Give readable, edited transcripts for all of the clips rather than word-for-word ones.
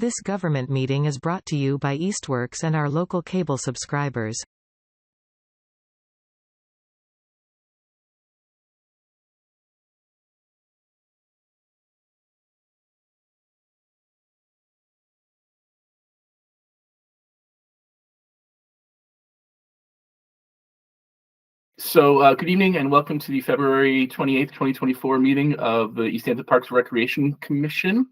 This government meeting is brought to you by Eastworks and our local cable subscribers. So good evening and welcome to the February 28th, 2024 meeting of the Easthampton Parks and Recreation Commission.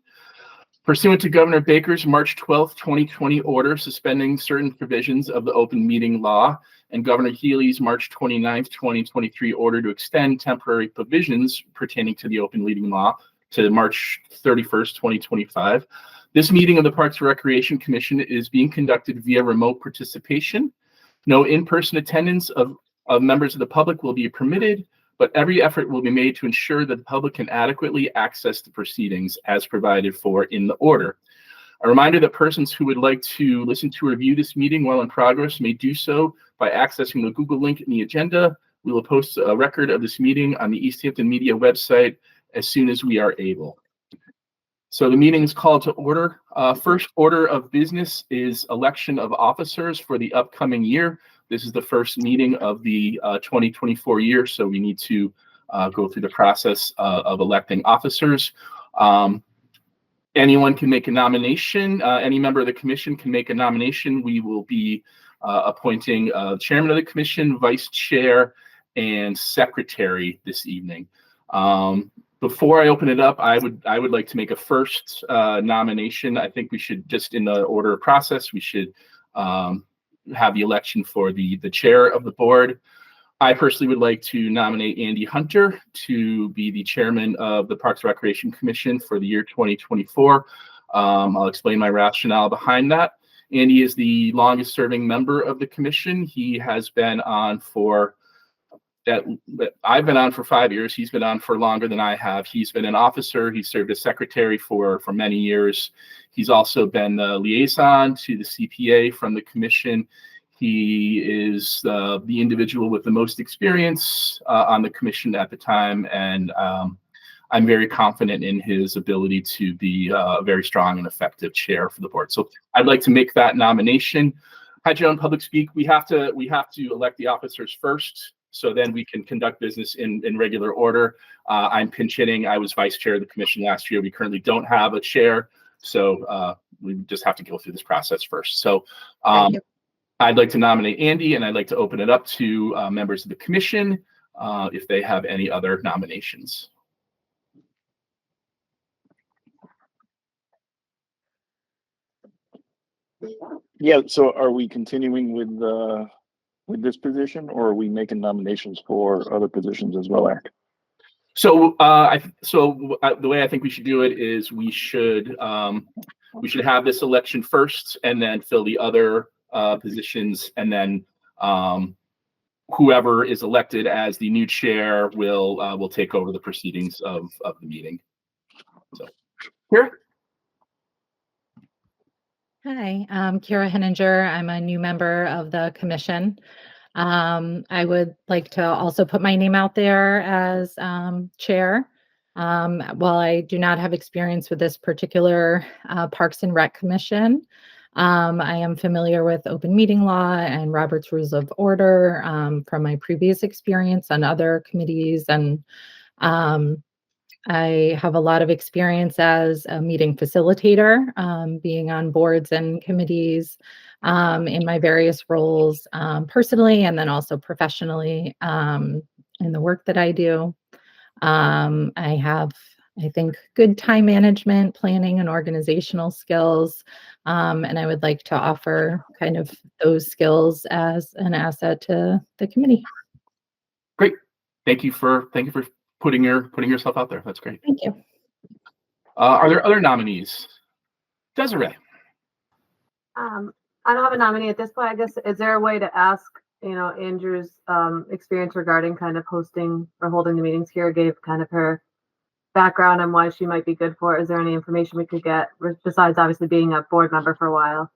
Pursuant to Governor Baker's March 12th, 2020 order suspending certain provisions of the open meeting law and Governor Healy's March 29th, 2023 order to extend temporary provisions pertaining to the open meeting law to March 31st, 2025. This meeting of the Parks and Recreation Commission is being conducted via remote participation. No in-person attendance of members of the public will be permitted, but every effort will be made to ensure that the public can adequately access the proceedings as provided for in the order. A reminder that persons who would like to listen to or review this meeting while in progress may do so by accessing the Google link in the agenda. We will post a record of this meeting on the Easthampton Media website as soon as we are able. So the meeting is called to order. First order of business is election of officers for the upcoming year. This is the first meeting of the 2024 year, so we need to go through the process of electing officers. Anyone can make a nomination. Any member of the commission can make a nomination. We will be appointing chairman of the commission, vice chair, and secretary this evening. Before I open it up, I would like to make a first nomination. I think we should, just in the order of process, we should have the election for the chair of the board. I personally would like to nominate Andy Hunter to be the chairman of the Parks and Recreation Commission for the year 2024. I'll explain my rationale behind that. Andy is the longest serving member of the commission. He has been on for I've been on for 5 years. He's been on for longer than I have. He's been an officer. He served as secretary for many years. He's also been the liaison to the CPA from the commission. He is the individual with the most experience on the commission at the time, and I'm very confident in his ability to be a very strong and effective chair for the board. So I'd like to make that nomination. Hi, Joan, public speak. We have to elect the officers first, so then we can conduct business in regular order. I'm pinch hitting. I was vice chair of the commission last year. We currently don't have a chair, so we just have to go through this process first. So I'd like to nominate Andy, and I'd like to open it up to members of the commission if they have any other nominations. Yeah, so are we continuing with this position, or are we making nominations for other positions as well, Eric? So the way I think we should do it is we should have this election first and then fill the other positions, and then whoever is elected as the new chair will take over the proceedings of the meeting. So here. Hi, I'm Kira Henninger. I'm a new member of the commission. I would like to also put my name out there as chair. While I do not have experience with this particular Parks and Rec Commission, I am familiar with open meeting law and Robert's Rules of Order from my previous experience on other committees, and I have a lot of experience as a meeting facilitator, being on boards and committees in my various roles personally and then also professionally in the work that I do. I have, I think, good time management, planning, and organizational skills, and I would like to offer kind of those skills as an asset to the committee. Great. Thank you for putting yourself out there. That's great. Thank you. Are there other nominees? Desiree. I don't have a nominee at this point. I guess, is there a way to ask, Andrew's experience regarding kind of hosting or holding the meetings here, gave kind of her background on why she might be good for it? Is there any information we could get besides obviously being a board member for a while?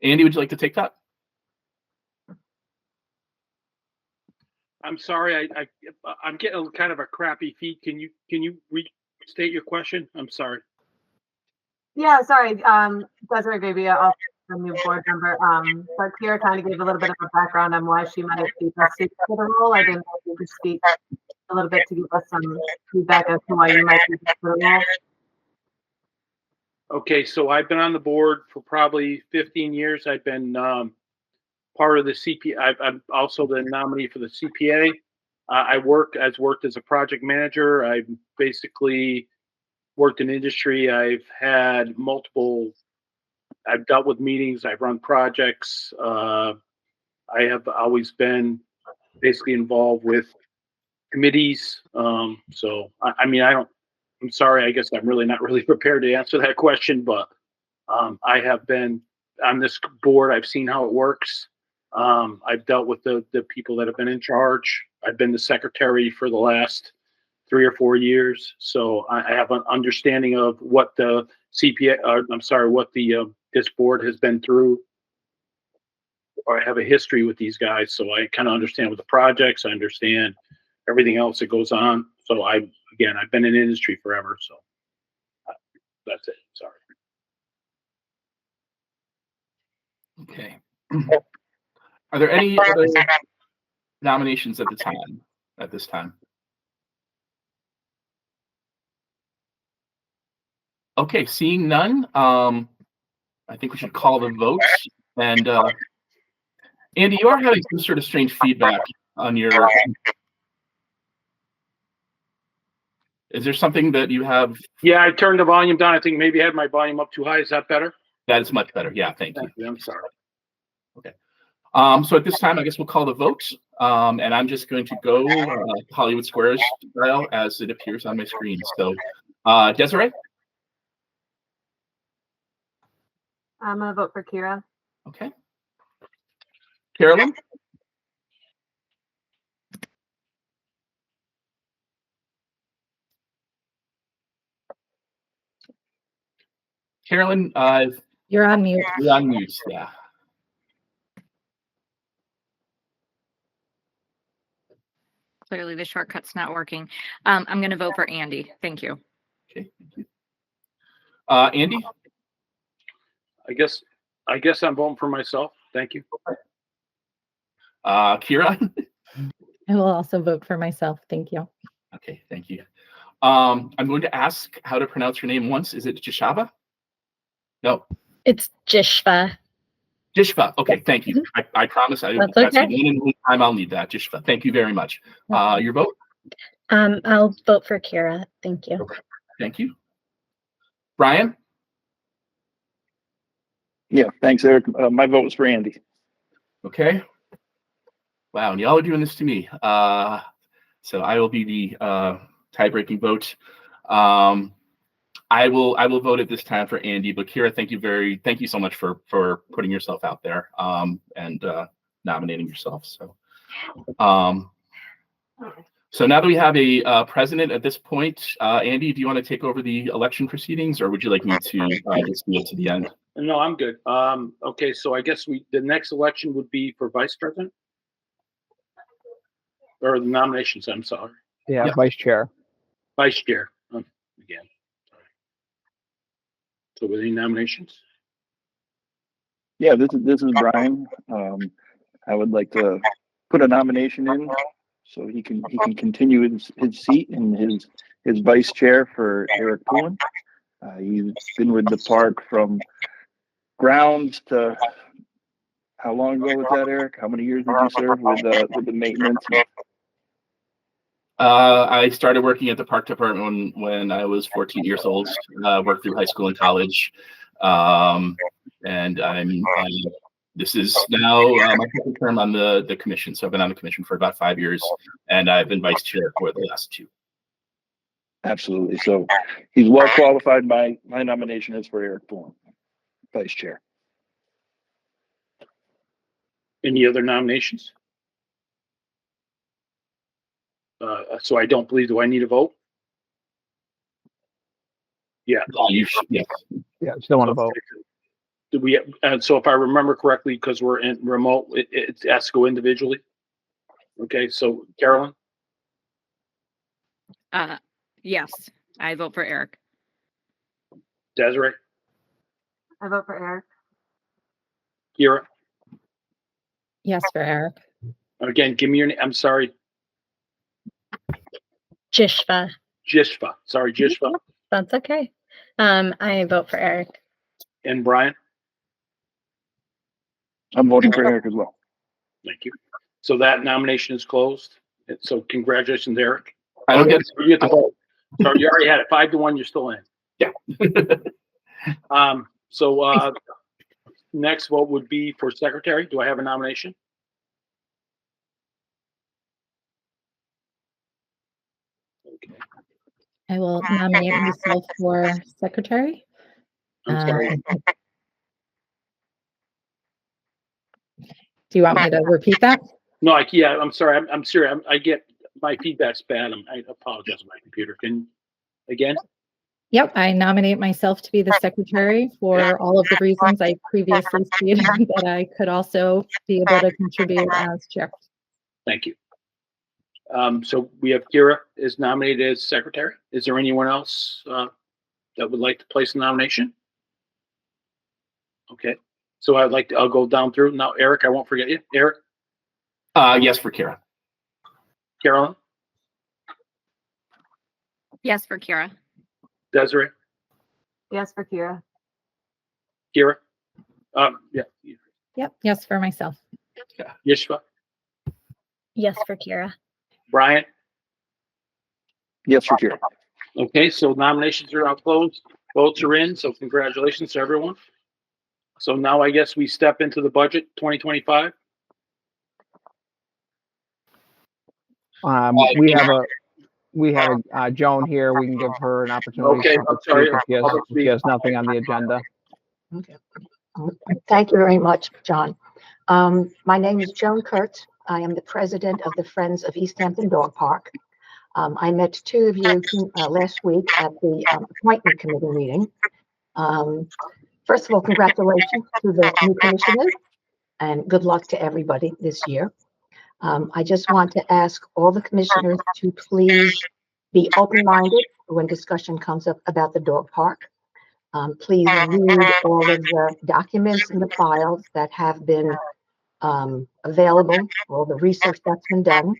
Andy, would you like to take that? I'm sorry, I'm getting kind of a crappy feed. Can you restate your question? I'm sorry. Yeah, sorry, Desiree Gravia, also a new board member. But Kira kind of gave a little bit of a background on why she might be best suited for the role. I didn't know if you could speak a little bit to give us some feedback as to why you might be best for the role. Okay, so I've been on the board for probably 15 years. I've been part of the CPA. I'm also the nominee for the CPA. I worked as a project manager. I've basically worked in industry. I've dealt with meetings. I've run projects. I have always been basically involved with committees. So I mean, I'm sorry. I guess I'm really not really prepared to answer that question, but I have been on this board. I've seen how it works. I've dealt with the people that have been in charge. I've been the secretary for the last 3 or 4 years, so I have an understanding of what the this board has been through. Or I have a history with these guys, so I kind of understand with the projects. I understand everything else that goes on. So I've been in industry forever, so that's it. Sorry. Okay. Are there any other nominations at this time? Okay, seeing none, I think we should call the vote. And Andy, you are having some sort of strange feedback on your. Is there something that you have? Yeah, I turned the volume down. I think maybe I had my volume up too high. Is that better? That is much better. Yeah, thank you. I'm sorry. Okay. So at this time, I guess we'll call the vote. And I'm just going to go Hollywood Squares style as it appears on my screen. So, Desiree? I'm gonna vote for Kira. Okay. Carolyn? Carolyn, You're on mute. you're on mute. Yeah. Clearly the shortcut's not working. I'm going to vote for Andy. Thank you. Okay. Thank you. Andy? I guess I'm voting for myself. Thank you. Kira? I will also vote for myself. Thank you. Okay, thank you. I'm going to ask how to pronounce your name once. Is it Jishava? No. It's Jishva. Jishva. Okay, thank you. I promise that's That's the okay. one and only time I'll need that. Jishva. Thank you very much. Your vote? I'll vote for Kira. Thank you. Okay. Thank you. Brian? Yeah, thanks, Eric. My vote was for Andy. Okay. Wow, and y'all are doing this to me. So I will be the tie-breaking vote. I will vote at this time for Andy, but Kira, thank you so much for putting yourself out there and nominating yourself. So now that we have a president at this point, Andy, do you want to take over the election proceedings, or would you like me to just be to the end? No, I'm good. Okay, so I guess the next election would be for vice president, or the nominations. I'm sorry. Yeah, Yep. vice chair. Vice chair. Again. Sorry. So, with any nominations? Yeah, this is Brian. I would like to put a nomination in so he can continue his seat in his vice chair for Eric Poulin. He's been with the park from grounds to how long ago was that, Eric? How many years did you serve with the maintenance? I started working at the park department when I was 14 years old. Worked through high school and college, and this is now my second term on the commission. So I've been on the commission for about 5 years, and I've been vice chair for the last 2. Absolutely. So he's well qualified. My nomination is for Eric Poulin, vice chair. Any other nominations? So I don't believe. Do I need a vote? Yeah. You should, yes. Yeah, still want to vote. Do we? So if I remember correctly, because we're in remote, it has to go individually. Okay. So Carolyn. Yes, I vote for Eric. Desiree. I vote for Eric. Kira, Yes, for Eric. again, give me your name. I'm sorry, Jishva. Jishva. Sorry, Jishva. That's okay. I vote for Eric. And Brian, I'm voting for Eric as well. thank you. So that nomination is closed. And so congratulations, Eric. I don't get You get to vote. Sorry, you already had it 5-1. You're still in. Yeah. So next vote would be for secretary. Do I have a nomination? Okay. I will nominate myself for secretary. I'm sorry. Do you want me to repeat that? No, I'm sorry. I'm serious. I get my feedback's bad. I apologize on my computer. Can again? Yep, I nominate myself to be the secretary for all of the reasons I previously stated that I could also be able to contribute as chair. Thank you. So we have Kira is nominated as secretary. Is there anyone else that would like to place a nomination? Okay. So I'll go down through now. Eric, I won't forget you. Eric, yes for Kira. Carolyn, Yes, for Kira. Desiree, Yes for Kira. Kira. Yeah. Yep, yes for myself. Yishva, Yes for Kira. Brian. Yes for Kira. Okay, so nominations are now closed. Votes are in, so congratulations to everyone. So now I guess we step into the budget 2025. We have a Joan here. We can give her an opportunity Okay, to I'm sorry. speak if she has nothing on the agenda. Okay. Thank you very much, John. My name is Joan Kurtz. I am the president of the Friends of Easthampton Dog Park. I met two of you last week at the appointment committee meeting. First of all, congratulations to the new commissioners and good luck to everybody this year. I just want to ask all the commissioners to please be open-minded when discussion comes up about the dog park. Please read all of the documents in the files that have been available, all the research that's been done.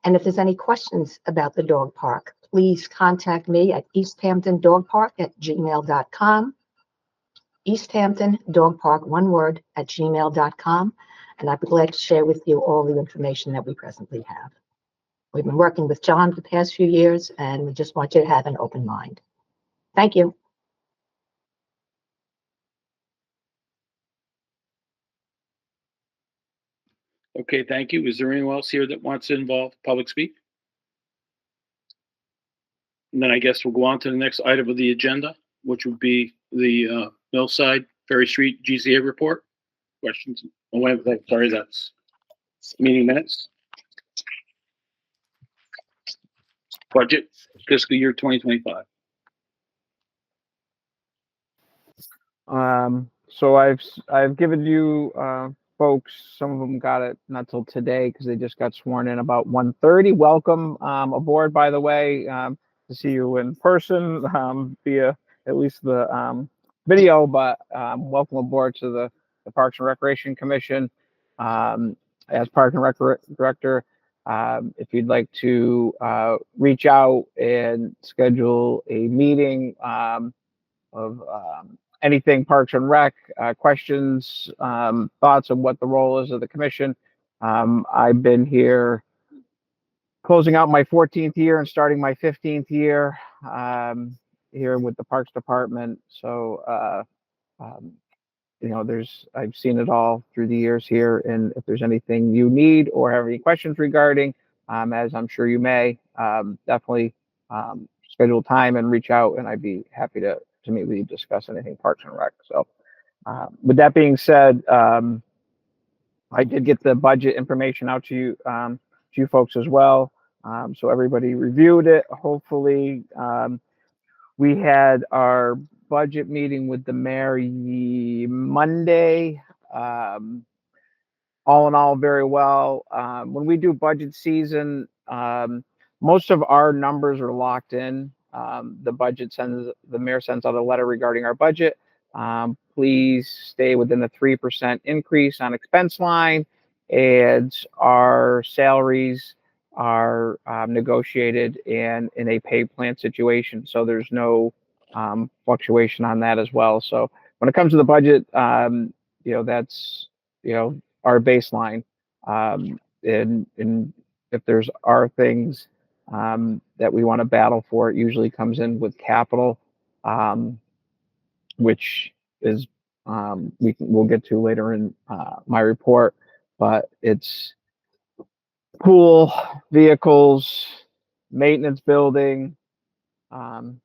And if there's any questions about the dog park, please contact me at easthamptondogpark@gmail.com. easthamptondogpark, one word, @gmail.com. And I'd be glad to share with you all the information that we presently have. We've been working with John for the past few years, and we just want you to have an open mind. Thank you. Okay, thank you. Is there anyone else here that wants to involve public speak? And then I guess we'll go on to the next item of the agenda, which would be the Millside Ferry Street GCA report. Questions? Oh, wait, sorry, that's meeting minutes. Budget fiscal year 2025. So I've given you folks, some of them got it not till today because they just got sworn in about 1:30. Welcome aboard, by the way, to see you in person via at least the video, but welcome aboard to the Parks and Recreation Commission. As Park and Rec Director, if you'd like to reach out and schedule a meeting of anything Parks and Rec, questions, thoughts on what the role is of the commission. I've been here closing out my 14th year and starting my 15th year here with the Parks Department. So, I've seen it all through the years here. And if there's anything you need or have any questions regarding, as I'm sure you may, definitely schedule time and reach out, and I'd be happy to meet with you, discuss anything Parks and Rec. So with that being said, I did get the budget information out to you folks as well. So everybody reviewed it. Hopefully, we had our budget meeting with the mayor Monday. All in all, very well. When we do budget season, most of our numbers are locked in. The mayor sends out a letter regarding our budget. please stay within the 3% increase on expense line, and our salaries are negotiated and in a pay plan situation. So there's no fluctuation on that as well. So when it comes to the budget, that's, our baseline. And if there's are things that we want to battle for, it usually comes in with capital, which is we'll get to later in my report, but it's pool, vehicles, maintenance building,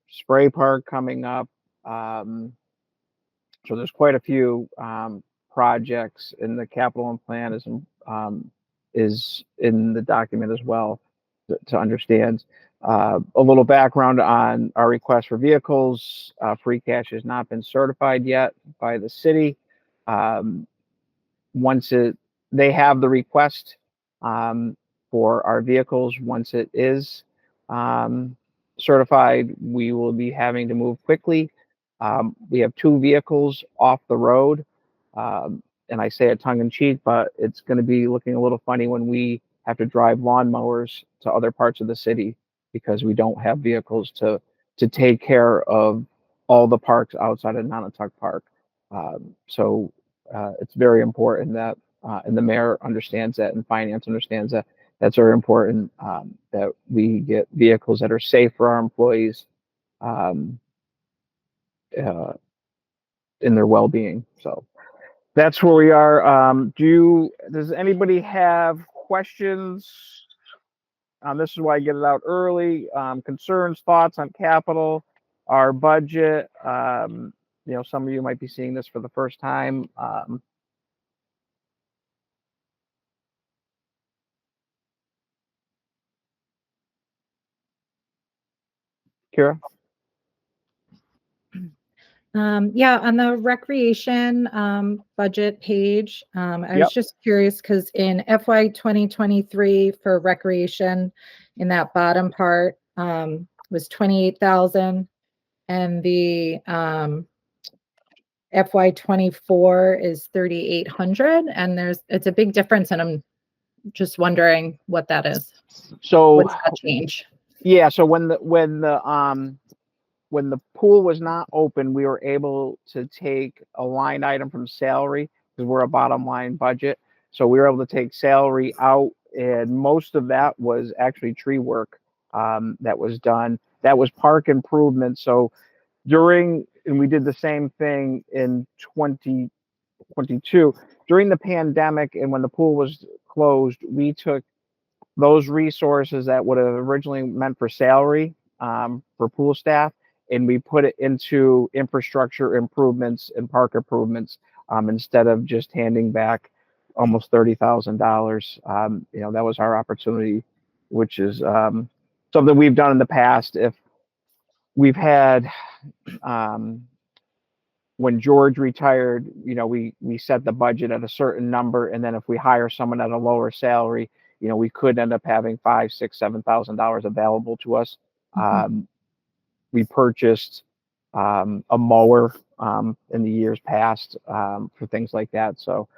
spray park coming up. So there's quite a few projects, and the capital and plan is in the document as well to understand. A little background on our request for vehicles. Free cash has not been certified yet by the city. Once they have the request for our vehicles, once it is certified, we will be having to move quickly. We have 2 vehicles off the road, and I say it tongue in cheek, but it's going to be looking a little funny when we have to drive lawnmowers to other parts of the city because we don't have vehicles to take care of all the parks outside of Nonotuck Park. So it's very important that, and the mayor understands that, and finance understands that. That's very important that we get vehicles that are safe for our employees in their well-being. So that's where we are. Does anybody have questions? This is why I get it out early. Concerns, thoughts on capital, our budget. Some of you might be seeing this for the first time. Kira? Yeah, on the recreation budget page, I was just curious because in FY 2023 for recreation, in that bottom part was 28,000, and the FY 24 is 3,800, and it's a big difference, and I'm just wondering what that is. So what's that change? Yeah, so when the pool was not open, we were able to take a line item from salary because we're a bottom line budget. So we were able to take salary out, and most of that was actually tree work that was done. That was park improvements. So and we did the same thing in 2022. During the pandemic and when the pool was closed, we took those resources that would have originally meant for salary for pool staff, and we put it into infrastructure improvements and park improvements instead of just handing back almost $30,000. That was our opportunity, which is something we've done in the past. If we've had when George retired, we set the budget at a certain number, and then if we hire someone at a lower salary, we could end up having $5,000, $6,000, $7,000 available to us. We purchased a mower in the years past for things like that. So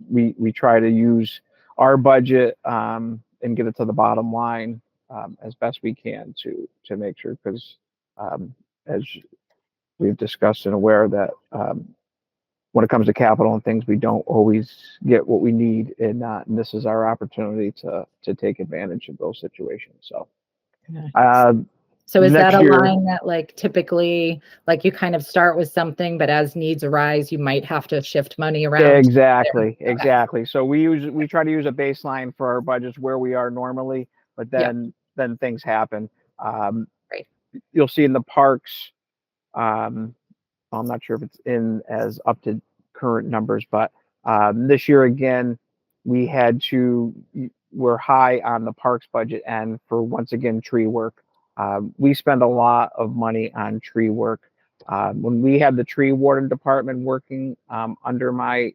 we try to use our budget and get it to the bottom line as best we can to make sure, because as we've discussed and aware that when it comes to capital and things, we don't always get what we need, and this is our opportunity to take advantage of those situations. So, so is that a line that typically you kind of start with something, but as needs arise, you might have to shift money around? Exactly. So we try to use a baseline for our budgets where we are normally, but then things happen. Right. You'll see in the parks. I'm not sure if it's in as up to current numbers, but this year again, we're high on the parks budget, and for once again tree work. We spend a lot of money on tree work. When we had the tree warden department working under my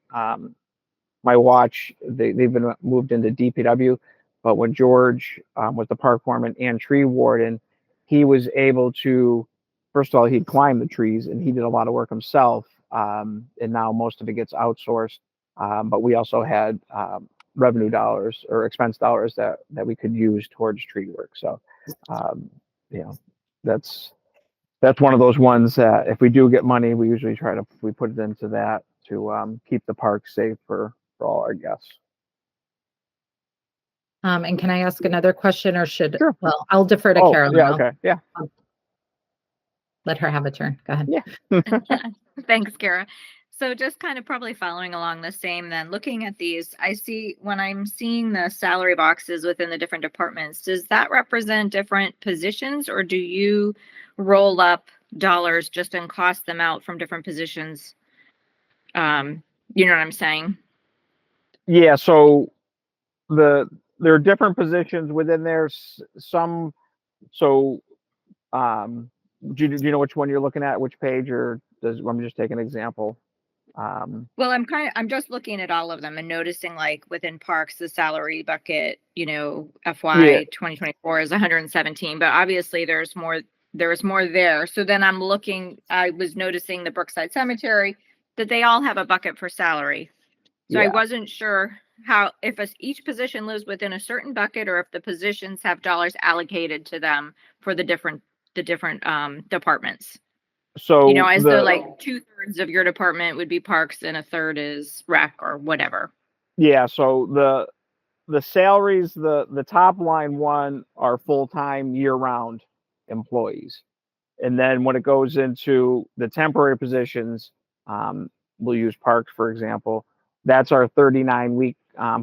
watch, they've been moved into DPW. But when George was the park foreman and tree warden, he was able to, first of all, he'd climb the trees and he did a lot of work himself. and now most of it gets outsourced. But we also had revenue dollars or expense dollars that we could use towards tree work. So, you know, that's one of those ones that if we do get money, we usually we put it into that to keep the park safe for all our guests. And can I ask another question, or should? Sure. Well, I'll defer to Oh, Carolyn. yeah. Okay. Yeah. Let her have a turn. Go ahead. Yeah. Thanks, Kara. So just kind of probably following along the same then, looking at these, I see when I'm seeing the salary boxes within the different departments, does that represent different positions, or do you roll up dollars just and cost them out from different positions? You know what I'm saying? Yeah. So there are different positions within there. Some, so do you know which one you're looking at, which page, or let me just take an example. Well, I'm just looking at all of them and noticing, like, within parks, the salary bucket, FY 2024 is 117, but obviously there's more there. So then I was noticing the Brookside Cemetery, that they all have a bucket for salary. So I wasn't sure if each position lives within a certain bucket, or if the positions have dollars allocated to them for the different departments. So as though like 2/3 of your department would be parks and a third is rec or whatever. Yeah. So the salaries, the top line one are full-time year-round employees. And then when it goes into the temporary positions, we'll use parks, for example, that's our 39-week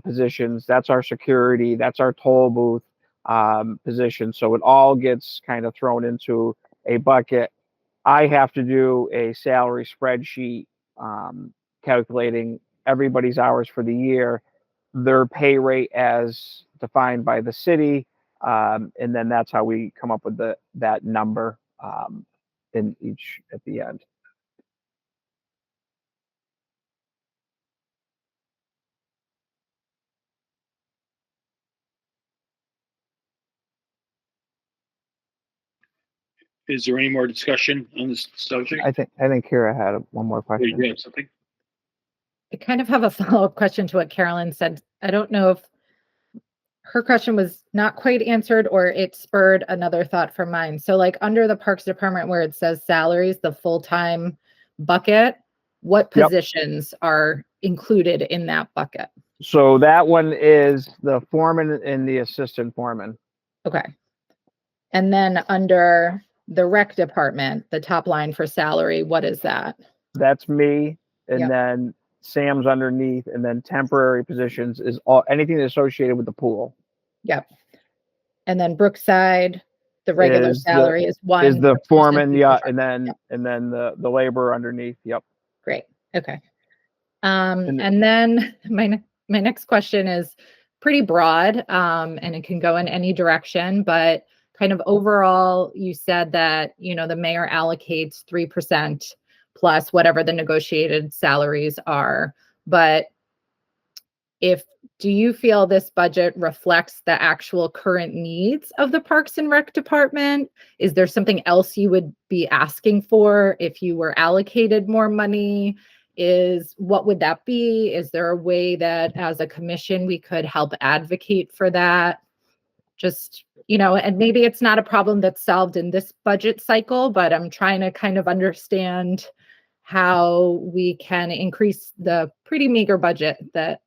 positions. That's our security. That's our toll booth position. So it all gets kind of thrown into a bucket. I have to do a salary spreadsheet calculating everybody's hours for the year, their pay rate as defined by the city, and then that's how we come up with that number in each at the end. Is there any more discussion on this subject? I think Kira had one more question. You have something? I kind of have a follow-up question to what Carolyn said. I don't know if her question was not quite answered or it spurred another thought from mine. So like under the Parks Department where it says salaries, the full-time bucket, what positions are included in that bucket? So that one is the foreman and the assistant foreman. Okay. And then under the rec department, the top line for salary, what is that? That's me. And then Sam's underneath, and then temporary positions is anything associated with the pool. Yep. And then Brookside, the regular salary is one. Is the foreman, and then the laborer underneath. Yep. Great. Okay. And then my next question is pretty broad, and it can go in any direction, but kind of overall, you said that, the mayor allocates 3% plus whatever the negotiated salaries are. But do you feel this budget reflects the actual current needs of the Parks and Rec department? Is there something else you would be asking for if you were allocated more money? What would that be? Is there a way that as a commission we could help advocate for that? Just, and maybe it's not a problem that's solved in this budget cycle, but I'm trying to kind of understand how we can increase the pretty meager budget that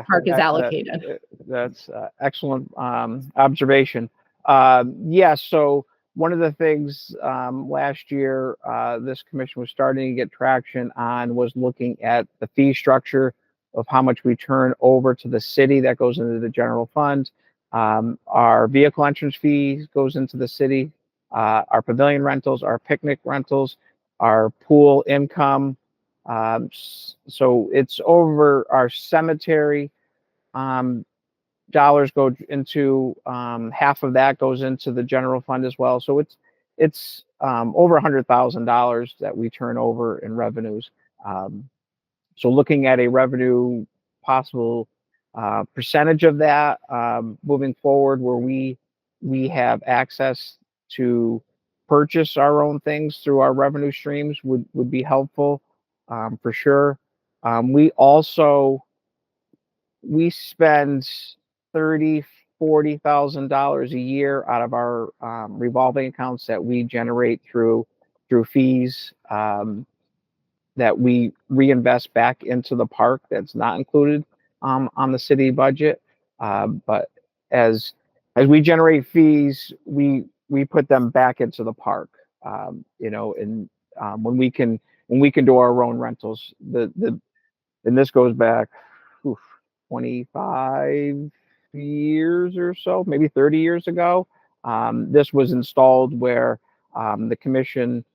park is allocated. That's excellent observation. So one of the things last year this commission was starting to get traction on was looking at the fee structure of how much we turn over to the city that goes into the general fund. Our vehicle entrance fees goes into the city, our pavilion rentals, our picnic rentals, our pool income. So it's over our cemetery. Dollars go into half of that goes into the general fund as well. So it's over $100,000 that we turn over in revenues. So looking at a revenue possible percentage of that moving forward, where we have access to purchase our own things through our revenue streams would be helpful. for sure. We spend $40,000 a year out of our revolving accounts that we generate through fees that we reinvest back into the park. That's not included on the city budget. But as we generate fees, we put them back into the park. And when we can do our own rentals, and this goes back 25 years or so, maybe 30 years ago. This was installed where the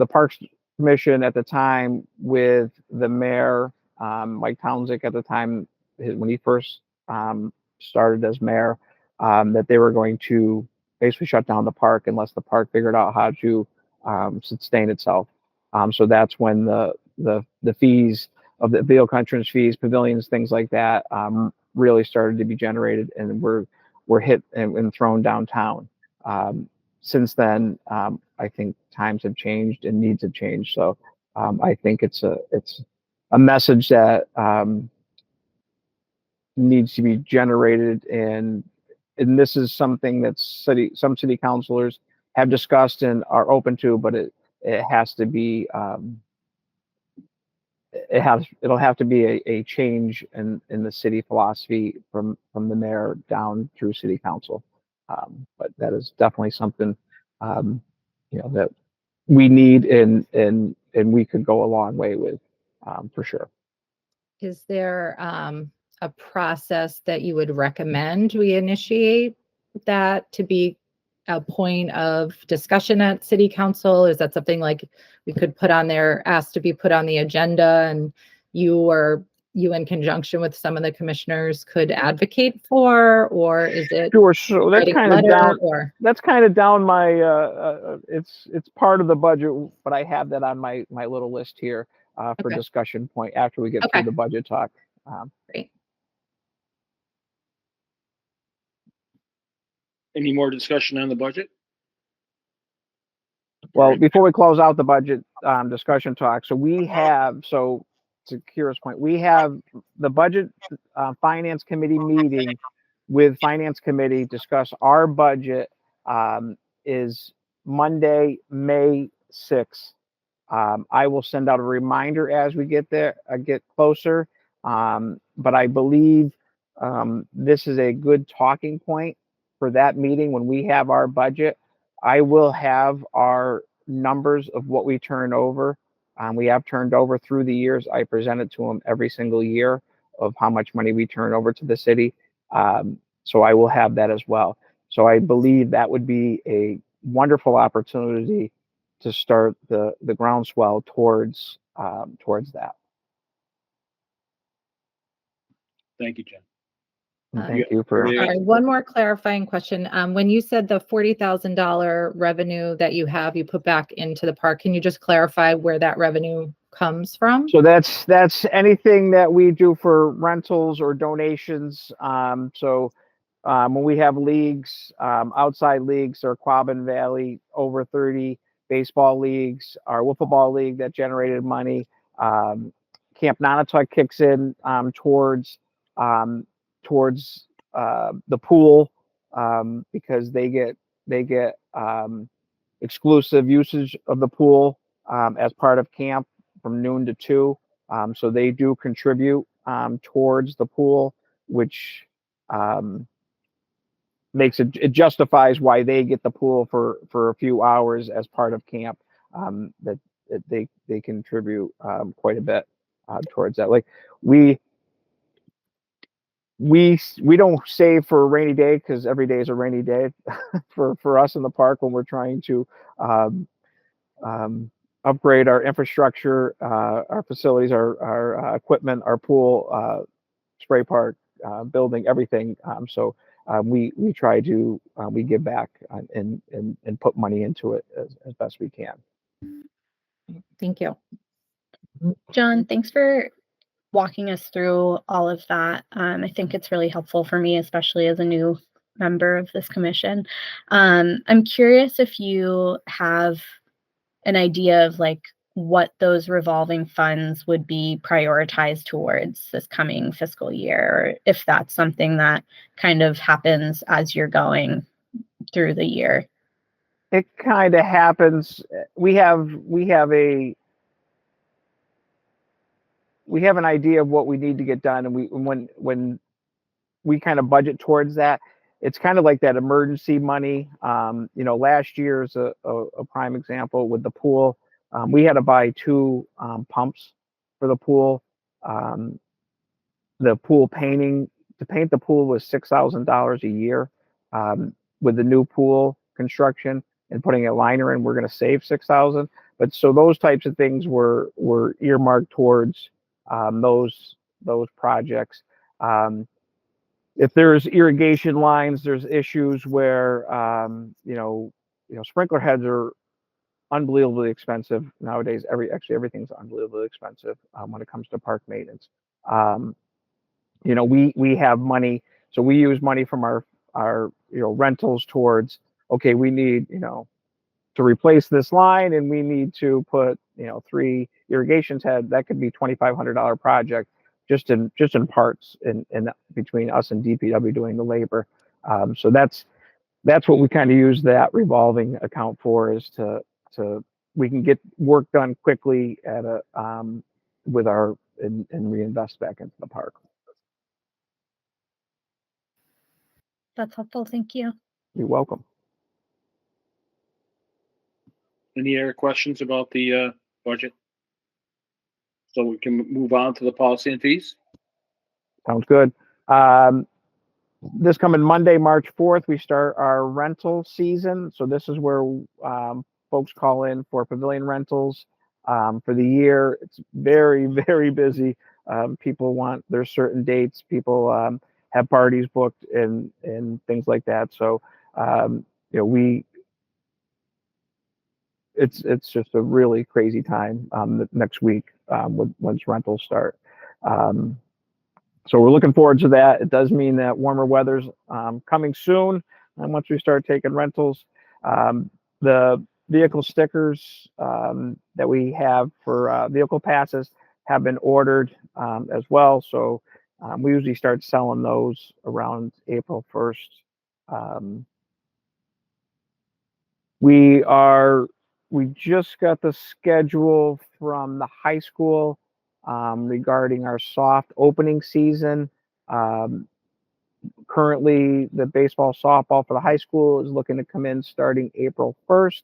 Parks Commission at the time, with the mayor, Mike Townsend at the time, when he first started as mayor, that they were going to basically shut down the park unless the park figured out how to sustain itself. So that's when the fees of the vehicle entrance fees, pavilions, things like that, really started to be generated, and were hit and thrown downtown. Since then, I think times have changed and needs have changed. So I think it's a message that needs to be generated, and this is something that some city councilors have discussed and are open to, but it has to be it'll have to be a change in the city philosophy from the mayor down through city council. But that is definitely something that we need and we could go a long way with, for sure. Is there a process that you would recommend we initiate that to be a point of discussion at city council? Is that something like we could put on there, asked to be put on the agenda, and you in conjunction with some of the commissioners could advocate for, or is it sure? So that's kind of down. Or that's kind of down my. It's part of the budget, but I have that on my little list here for discussion point after we get through the budget talk. Great. Any more discussion on the budget? Well, before we close out the budget discussion talk, so to Kira's point, we have the budget finance committee meeting with finance committee, discuss our budget, is Monday, May 6th. I will send out a reminder as we get closer. But I believe this is a good talking point for that meeting. When we have our budget, I will have our numbers of what we turn over. We have turned over through the years. I present it to them every single year of how much money we turn over to the city. So I will have that as well. So I believe that would be a wonderful opportunity to start the groundswell towards that. Thank you, Jen. Thank you for. One more clarifying question. When you said the $40,000 revenue that you put back into the park, can you just clarify where that revenue comes from? So that's anything that we do for rentals or donations. When we have leagues, outside leagues, or Quabbin Valley over 30 baseball leagues, our wiffle ball league that generated money. Camp Nonotuck kicks in towards the pool because they get exclusive usage of the pool as part of camp from noon to 2. So they do contribute towards the pool, which makes it justifies why they get the pool for a few hours as part of camp. That they contribute quite a bit towards that. Like we don't save for a rainy day, because every day is a rainy day for us in the park when we're trying to upgrade our infrastructure, our facilities, our equipment, our pool, spray park, building, everything. So we try to we give back and put money into it as best we can. Thank you. John, thanks for walking us through all of that. I think it's really helpful for me, especially as a new member of this commission. I'm curious if you have an idea of like what those revolving funds would be prioritized towards this coming fiscal year, or if that's something that kind of happens as you're going through the year. It kind of happens. We have an idea of what we need to get done, and when we kind of budget towards that, it's kind of like that emergency money. Last year's a prime example with the pool. We had to buy 2 pumps for the pool. The pool painting, to paint the pool was $6,000 a year. With the new pool construction and putting a liner in, we're going to save $6,000. But so those types of things were earmarked towards those projects. If there's irrigation lines, there's issues where sprinkler heads are unbelievably expensive nowadays. Everything's unbelievably expensive when it comes to park maintenance. We have money, so we use money from our rentals towards, okay, we need to replace this line, and we need to put 3 irrigation heads. That could be $2,500 project just in parts in between us and DPW doing the labor. So that's what we kind of use that revolving account for, is to we can get work done quickly at a with our and reinvest back into the park. That's helpful. Thank you. You're welcome. Any other questions about the budget? So we can move on to the policy and fees. Sounds good. This coming Monday, March 4th, we start our rental season. So this is where folks call in for pavilion rentals for the year. It's very, very busy. People want their certain dates. People have parties booked and things like that. So it's just a really crazy time next week once rentals start. So we're looking forward to that. It does mean that warmer weather's coming soon. And once we start taking rentals, the vehicle stickers that we have for vehicle passes have been ordered as well. So we usually start selling those around April 1st. We just got the schedule from the high school regarding our soft opening season. Currently, the baseball, softball for the high school is looking to come in starting April 1st.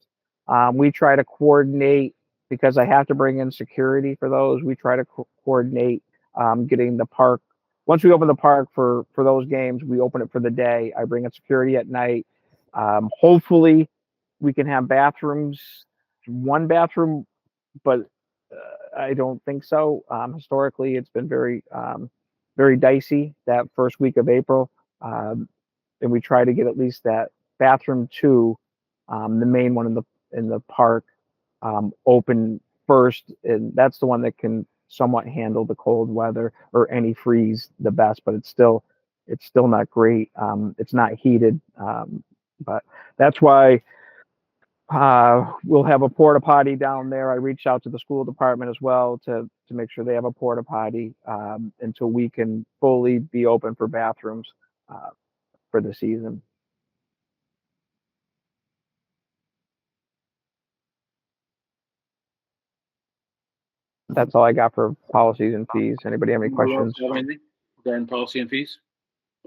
We try to coordinate, because I have to bring in security for those. We try to coordinate getting the park. Once we open the park for those games, we open it for the day. I bring in security at night. Hopefully, we can have bathrooms, 1 bathroom, but I don't think so. Historically, it's been very dicey that first week of April, and we try to get at least that bathroom 2, the main one in the park, open first, and that's the one that can somewhat handle the cold weather or any freeze the best. But it's still not great. It's not heated, but that's why. We'll have a porta potty down there. I reached out to the school department as well to make sure they have a porta potty until we can fully be open for bathrooms for the season. That's all I got for policies and fees. Anybody have any questions? Regarding policy and fees?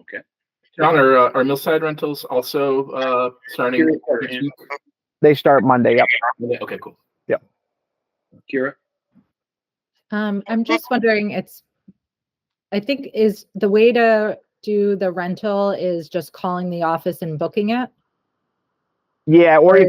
Okay. John, are Millside rentals also starting next week? They start Monday. Yep. Okay, cool. Yep. Kira? I'm just wondering, I think is the way to do the rental is just calling the office and booking it? Yeah, or you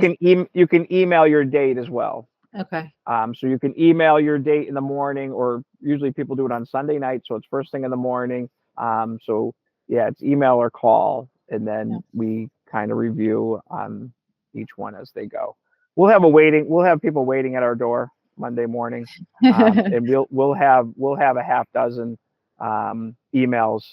can email your date as well. Okay. So you can email your date in the morning, or usually people do it on Sunday night, so it's first thing in the morning. So yeah, it's email or call, and then we kind of review on each one as they go. We'll have people waiting at our door Monday morning, and we'll have a half dozen emails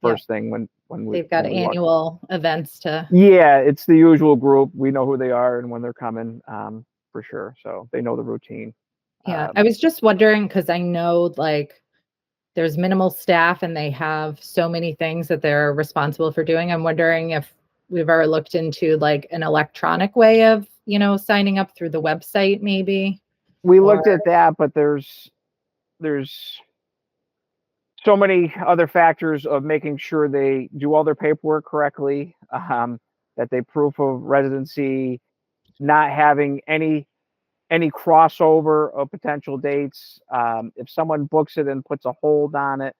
first thing when they've got annual events to. Yeah, it's the usual group. We know who they are and when they're coming, for sure. So they know the routine. Yeah, I was just wondering because I know like there's minimal staff and they have so many things that they're responsible for doing. I'm wondering if we've ever looked into like an electronic way of, signing up through the website maybe. We looked at that, but there's so many other factors of making sure they do all their paperwork correctly, that they proof of residency, not having any crossover of potential dates. If someone books it and puts a hold on it,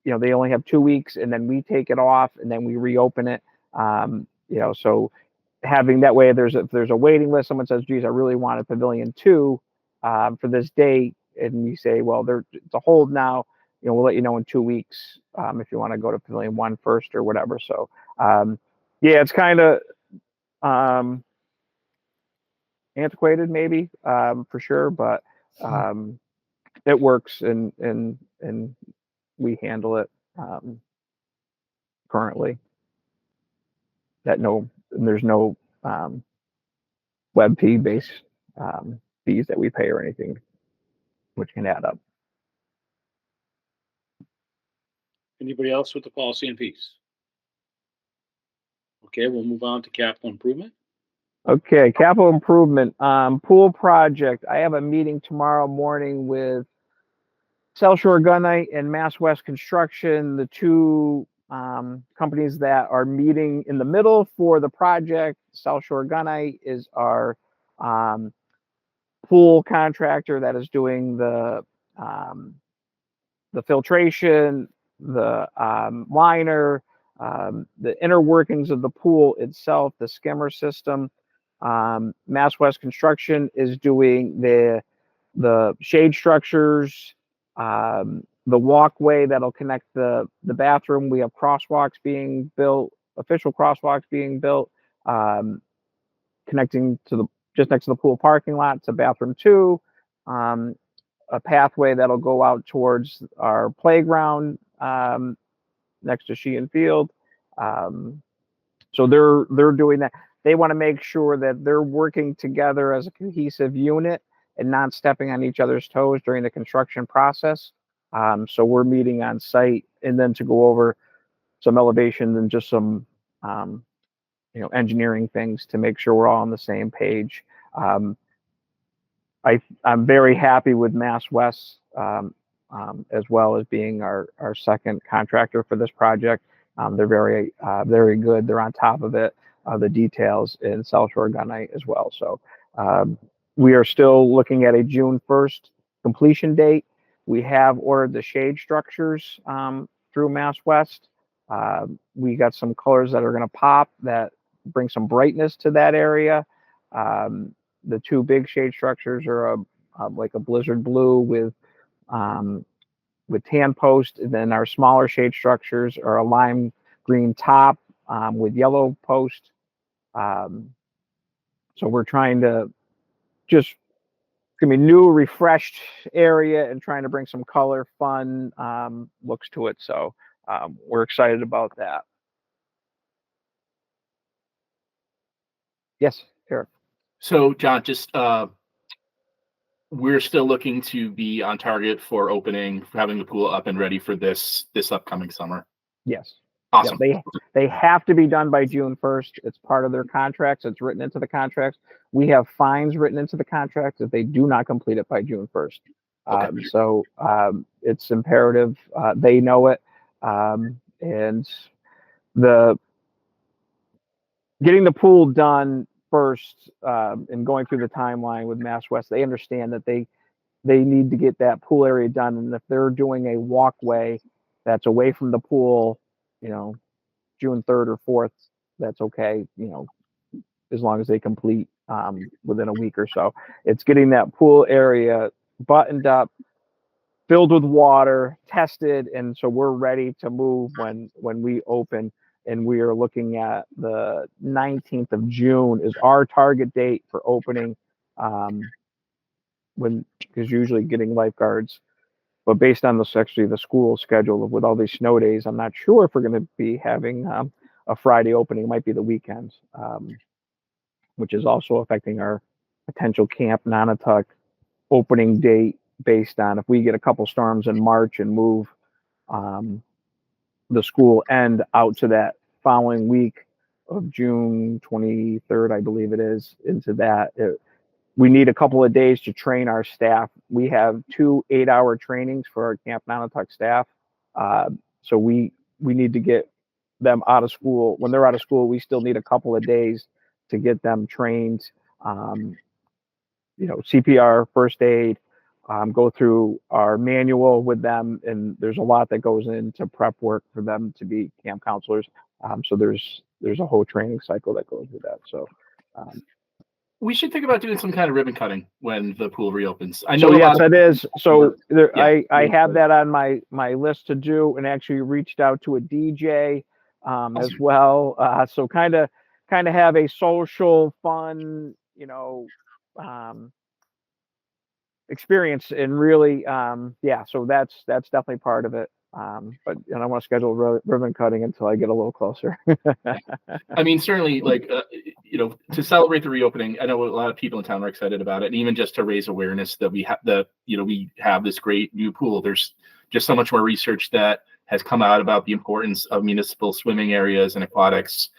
they only have 2 weeks, and then we take it off, and then we reopen it. So having that way, if there's a waiting list, someone says, "Geez, I really want a Pavilion 2 for this date," and we say, "Well, it's a hold now. We'll let you know in 2 weeks if you want to go to Pavilion 1 first or whatever." So, yeah, it's kind of antiquated, maybe for sure, but it works, and we handle it currently. There's no web fee based fees that we pay or anything, which can add up. Anybody else with the policy and fees? Okay, we'll move on to capital improvement. Okay, capital improvement, pool project. I have a meeting tomorrow morning with South Shore Gunite and Mass West Construction, the two companies that are meeting in the middle for the project. South Shore Gunite is our pool contractor that is doing the filtration, the liner, the inner workings of the pool itself, the skimmer system. Mass West Construction is doing the shade structures, the walkway that'll connect the bathroom. We have crosswalks being built, official crosswalks being built, connecting to just next to the pool parking lot to bathroom 2. A pathway that'll go out towards our playground next to Sheehan Field. So they're doing that. They want to make sure that they're working together as a cohesive unit and not stepping on each other's toes during the construction process. So we're meeting on site, and then to go over some elevations and just some engineering things to make sure we're all on the same page. I'm very happy with Mass West as well as being our second contractor for this project. They're very good. They're on top of it, the details in South Shore Gunite as well. So we are still looking at a June 1st completion date. We have ordered the shade structures through Mass West. We got some colors that are going to pop that bring some brightness to that area. The two big shade structures are like a blizzard blue with tan post, and then our smaller shade structures are a lime green top with yellow post. So we're trying to just give me new, refreshed area and trying to bring some color, fun looks to it. So we're excited about that. Yes, Eric. So, John, just we're still looking to be on target for having the pool up and ready for this upcoming summer. Yes. Awesome. Yeah, they have to be done by June 1st. It's part of their contracts. It's written into the contracts. We have fines written into the contracts if they do not complete it by June 1st. Okay. So it's imperative. They know it. And getting the pool done first and going through the timeline with Mass West, they understand that they need to get that pool area done. And if they're doing a walkway that's away from the pool, June 3rd or 4th, that's okay, as long as they complete within a week or so. It's getting that pool area buttoned up, filled with water, tested, and so we're ready to move when we open. And we are looking at the 19th of June is our target date for opening, because usually getting lifeguards. But based on the school schedule with all these snow days, I'm not sure if we're going to be having a Friday opening. It might be the weekends, which is also affecting our potential Camp Nonotuck opening date based on if we get a couple storms in March and move the school end out to that following week of June 23rd, I believe it is, into that. We need a couple of days to train our staff. We have 2 8-hour trainings for our Camp Nonotuck staff. So we need to get them out of school. When they're out of school, we still need a couple of days to get them trained. CPR, first aid, go through our manual with them, and there's a lot that goes into prep work for them to be camp counselors. So there's a whole training cycle that goes with that. So we should think about doing some kind of ribbon cutting when the pool reopens. I so know. Yes, it is. So there, Yeah. I have that on my list to do, and actually reached out to a DJ as well. So kind of have a social, fun, experience, and really, so that's definitely part of it. But I don't want to schedule ribbon cutting until I get a little closer. I mean, certainly, to celebrate the reopening, I know a lot of people in town are excited about it, and even just to raise awareness that we have this great new pool. There's just so much more research that has come out about the importance of municipal swimming areas and aquatics.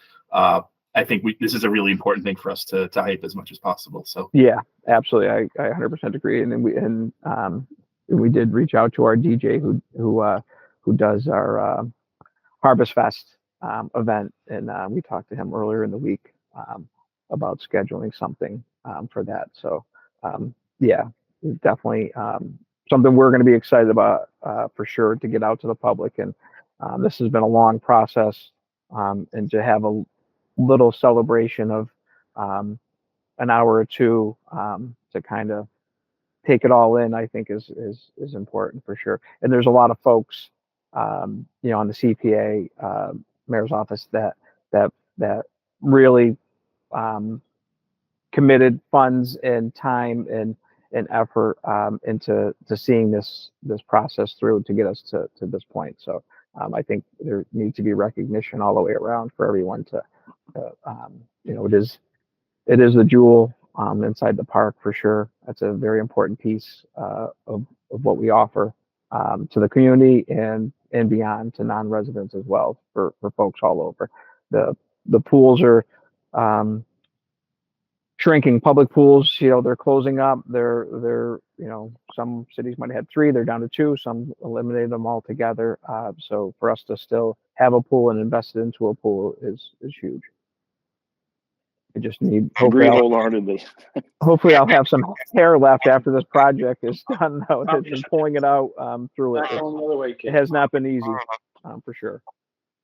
I think this is a really important thing for us to hype as much as possible. So yeah, absolutely, I 100% agree. And then we did reach out to our DJ who does our Harvest Fest event, and we talked to him earlier in the week about scheduling something for that. So definitely something we're going to be excited about for sure, to get out to the public. And this has been a long process, and to have a little celebration of an hour or two to kind of take it all in, I think is important for sure. And there's a lot of folks, on the CPA mayor's office that really committed funds and time and effort into seeing this process through to get us to this point. So I think there needs to be recognition all the way around for everyone to it is the jewel inside the park for sure. That's a very important piece of what we offer to the community and beyond, to non-residents as well, for folks all over. The pools are shrinking. Public pools, they're closing up. They're some cities might have had 3, they're down to 2. Some eliminated them altogether. So for us to still have a pool and invest into a pool is huge. I just need agree wholeheartedly. Hopefully I'll have some hair left after this project is done, though. It's been pulling it out through it. It has not been easy, for sure.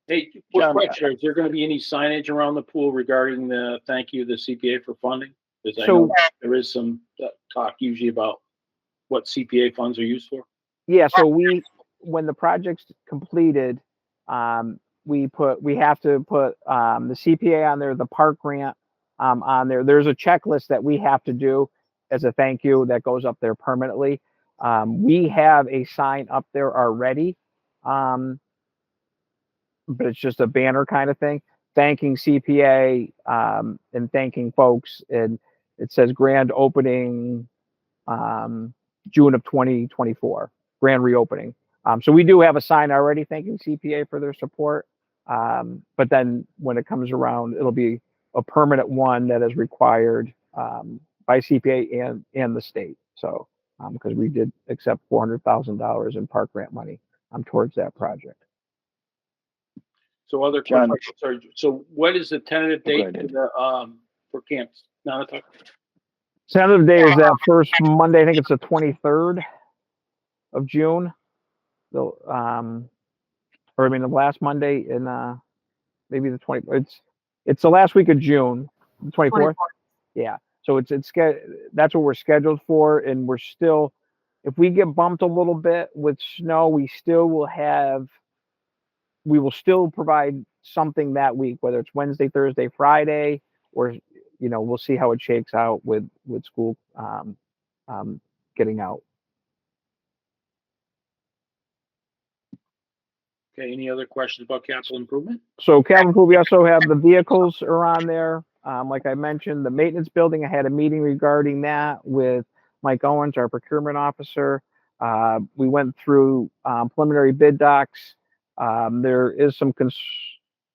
Hey, quick question. Is there going to be any signage around the pool regarding the thank you to the CPA for funding? Because I know there is some talk usually about what CPA funds are used for. Yeah, so when the project's completed, we have to put the CPA on there, the park grant on there. There's a checklist that we have to do as a thank you that goes up there permanently. We have a sign up there already, but it's just a banner kind of thing, thanking CPA and thanking folks. And it says grand opening June of 2024, grand reopening. So we do have a sign already thanking CPA for their support. But then when it comes around, it'll be a permanent one that is required by CPA and the state. So because we did accept $400,000 in park grant money towards that project. So other questions. Sorry. So what is the tentative date for camps? Tentative day is that first Monday. I think it's the 23rd of June. The the last Monday in maybe the 20th. It's the last week of June, the 24th. Yeah. So that's what we're scheduled for, and we're still, if we get bumped a little bit with snow, we will still provide something that week, whether it's Wednesday, Thursday, Friday, or we'll see how it shakes out with school getting out. Okay, any other questions about capital improvement? So capital improvement, we also have the vehicles are on there. Like I mentioned, the maintenance building, I had a meeting regarding that with Mike Owens, our procurement officer. We went through preliminary bid docs. There is some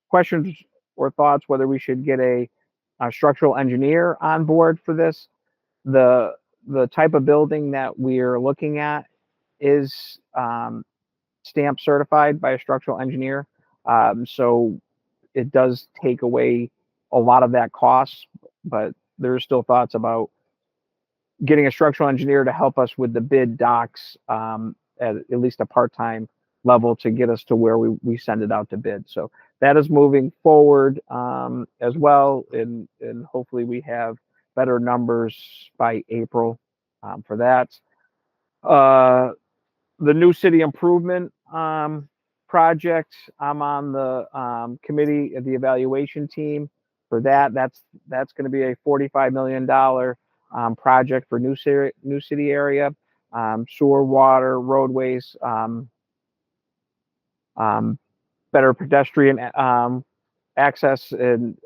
questions or thoughts whether we should get a structural engineer on board for this. The type of building that we're looking at is stamp certified by a structural engineer. So it does take away a lot of that cost, but there's still thoughts about getting a structural engineer to help us with the bid docs at least a part-time level to get us to where we send it out to bid. So that is moving forward as well, and hopefully we have better numbers by April for that. The new city improvement project, I'm on the committee of the evaluation team for that. That's going to be a $45 million project for new city area, sewer, water, roadways, better pedestrian access and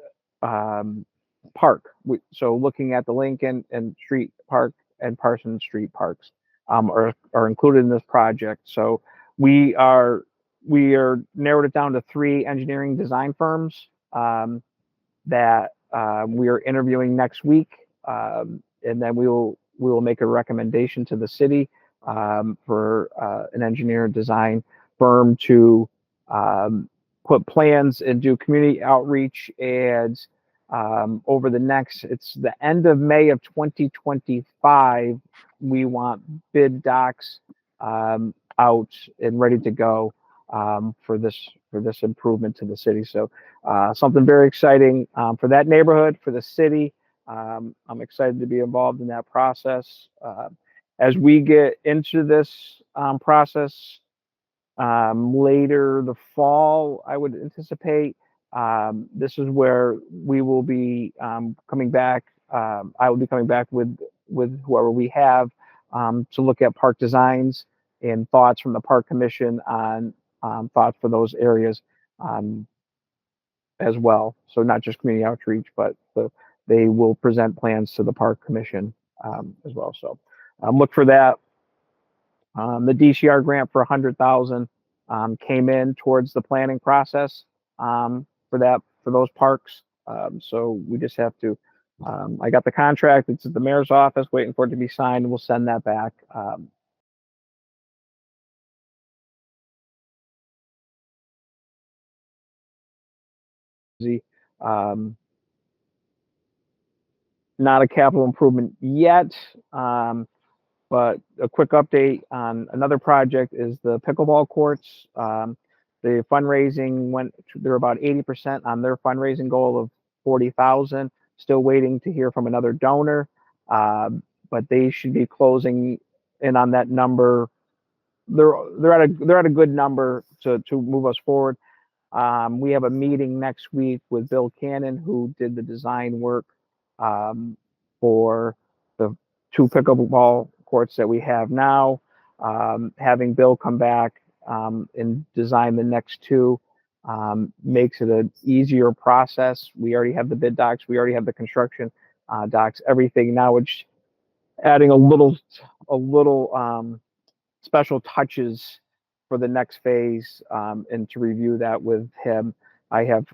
park. So looking at the Lincoln and Street Park and Parsons Street parks are included in this project. So we are narrowed it down to 3 engineering design firms that we are interviewing next week, and then we will make a recommendation to the city for an engineer design firm to put plans and do community outreach ads over the next, it's the end of May of 2025. We want bid docs out and ready to go for this improvement to the city. So something very exciting for that neighborhood, for the city. I'm excited to be involved in that process. As we get into this process later the fall, I would anticipate this is where we will be coming back. I will be coming back with whoever we have to look at park designs and thoughts from the park commission on thoughts for those areas as well. So not just community outreach, but they will present plans to the park commission as well. So look for that. The DCR grant for $100,000 came in towards the planning process for those parks. So we just have to. I got the contract. It's at the mayor's office, waiting for it to be signed. We'll send that back. Not a capital improvement yet. But a quick update on another project is the pickleball courts. The fundraising they're about 80% on their fundraising goal of 40,000. Still waiting to hear from another donor, but they should be closing in on that number. They're at a good number to move us forward. We have a meeting next week with Bill Cannon, who did the design work for the 2 pickleball courts that we have now. Having Bill come back and design the next 2 makes it an easier process. We already have the bid docs. We already have the construction docs. Everything now, which adding a little special touches for the next phase, and to review that with him. I have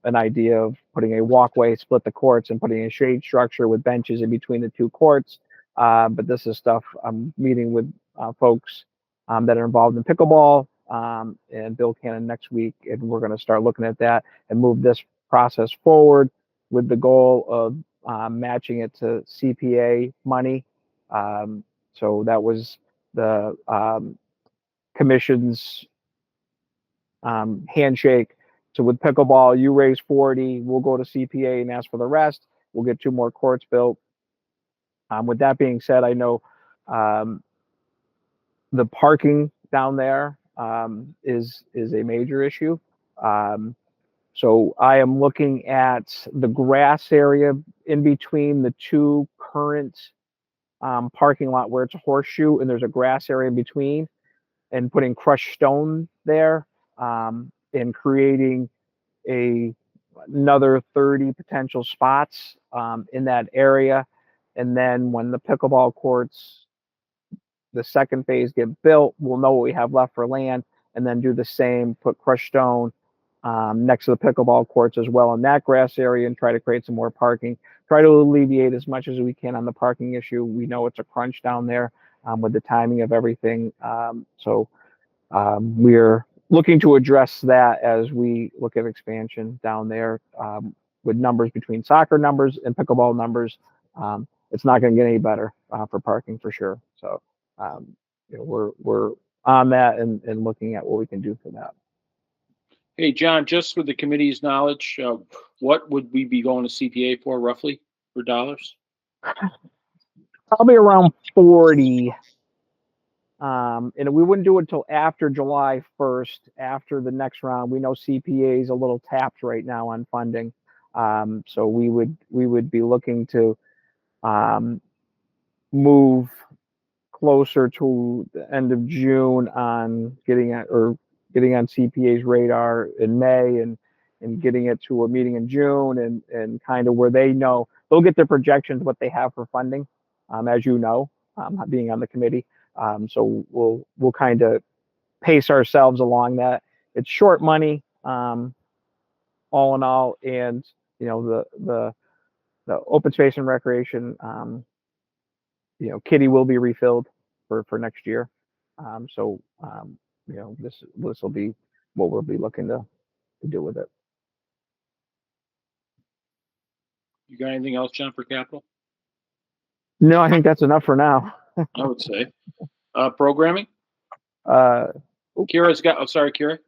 an idea of putting a walkway, split the courts, and putting a shade structure with benches in between the 2 courts. But this is stuff I'm meeting with folks that are involved in pickleball and Bill Cannon next week, and we're going to start looking at that and move this process forward with the goal of matching it to CPA money. So that was the commission's handshake. So with pickleball, you raise 40, we'll go to CPA and ask for the rest. We'll get 2 more courts built. With that being said, I know the parking down there is a major issue. So I am looking at the grass area in between the 2 current parking lot where it's a horseshoe and there's a grass area in between, and putting crushed stone there and creating another 30 potential spots in that area, And then when the pickleball courts, the second phase, get built, we'll know what we have left for land, and then do the same, put crushed stone next to the pickleball courts as well in that grass area, and try to create some more parking. Try to alleviate as much as we can on the parking issue. We know it's a crunch down there with the timing of everything. We're looking to address that as we look at expansion down there with numbers between soccer numbers and pickleball numbers. It's not going to get any better for parking for sure. So we're on that and looking at what we can do for that. Hey, John, just with the committee's knowledge, what would we be going to CPA for roughly for dollars? Probably around 40. And we wouldn't do it until after July 1st, after the next round. We know CPA is a little tapped right now on funding. So we would be looking to move closer to the end of June on getting on CPA's radar in May and getting it to a meeting in June and kind of where they know they'll get their projections, what they have for funding, as you know, being on the committee. So we'll kind of pace ourselves along that. It's short money, all in all, and the open space and recreation, kitty will be refilled for next year. This will be what we'll be looking to do with it. You got anything else, John, for capital? No, I think that's enough for now. I would say. Programming? Kira's got, sorry, Kira.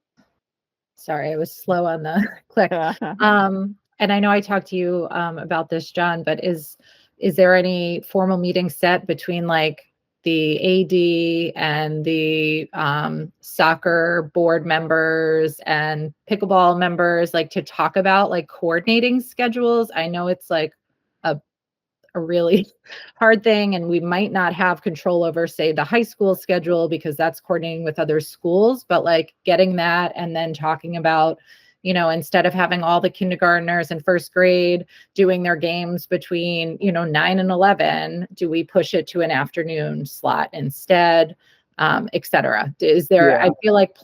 Sorry, I was slow on the click. And I know I talked to you about this, John, but is there any formal meeting set between like the AD and the soccer board members and pickleball members, like to talk about like coordinating schedules? I know it's like a really hard thing, and we might not have control over, say, the high school schedule because that's coordinating with other schools, but like getting that and then talking about, instead of having all the kindergartners and first grade doing their games between, 9 and 11, do we push it to an afternoon slot instead, et cetera? Is there, Yeah. I feel like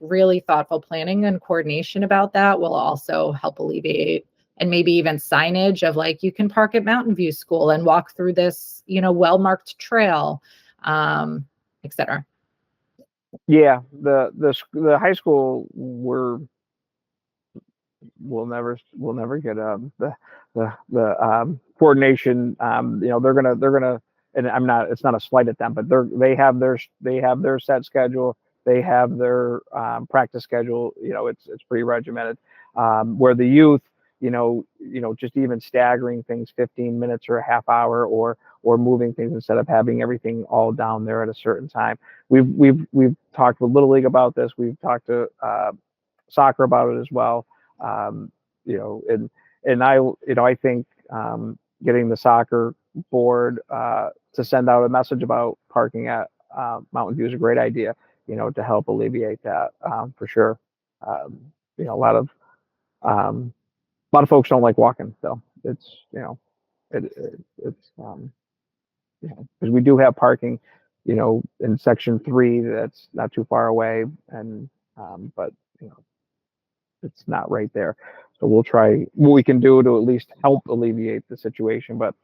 really thoughtful planning and coordination about that will also help alleviate, and maybe even signage of like, you can park at Mountain View School and walk through this, well-marked trail, et cetera. Yeah, the high school we'll never get the coordination. They're gonna, and it's not a slight at them, but they have their set schedule. They have their practice schedule. It's pretty regimented. Where the youth, just even staggering things 15 minutes or a half hour or moving things instead of having everything all down there at a certain time. We've talked with Little League about this. We've talked to soccer about it as well. I think getting the soccer board to send out a message about parking at Mountain View is a great idea, to help alleviate that for sure. A lot of folks don't like walking, so it's because we do have parking, in section 3 that's not too far away, and but it's not right there. So we'll try what we can do to at least help alleviate the situation. But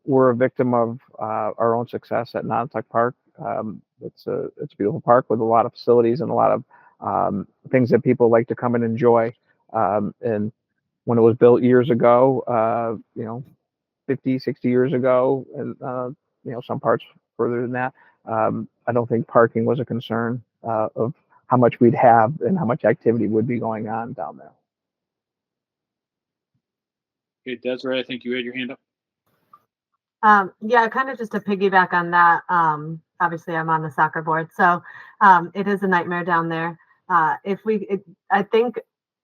we're a victim of our own success at Nantucket Park. It's a beautiful park with a lot of facilities and a lot of things that people like to come and enjoy. And when it was built years ago, 50, 60 years ago, and some parts further than that, I don't think parking was a concern of how much we'd have and how much activity would be going on down there. Okay, Desiree, I think you had your hand up. Yeah, kind of just to piggyback on that. Obviously, I'm on the soccer board, so it is a nightmare down there. I think,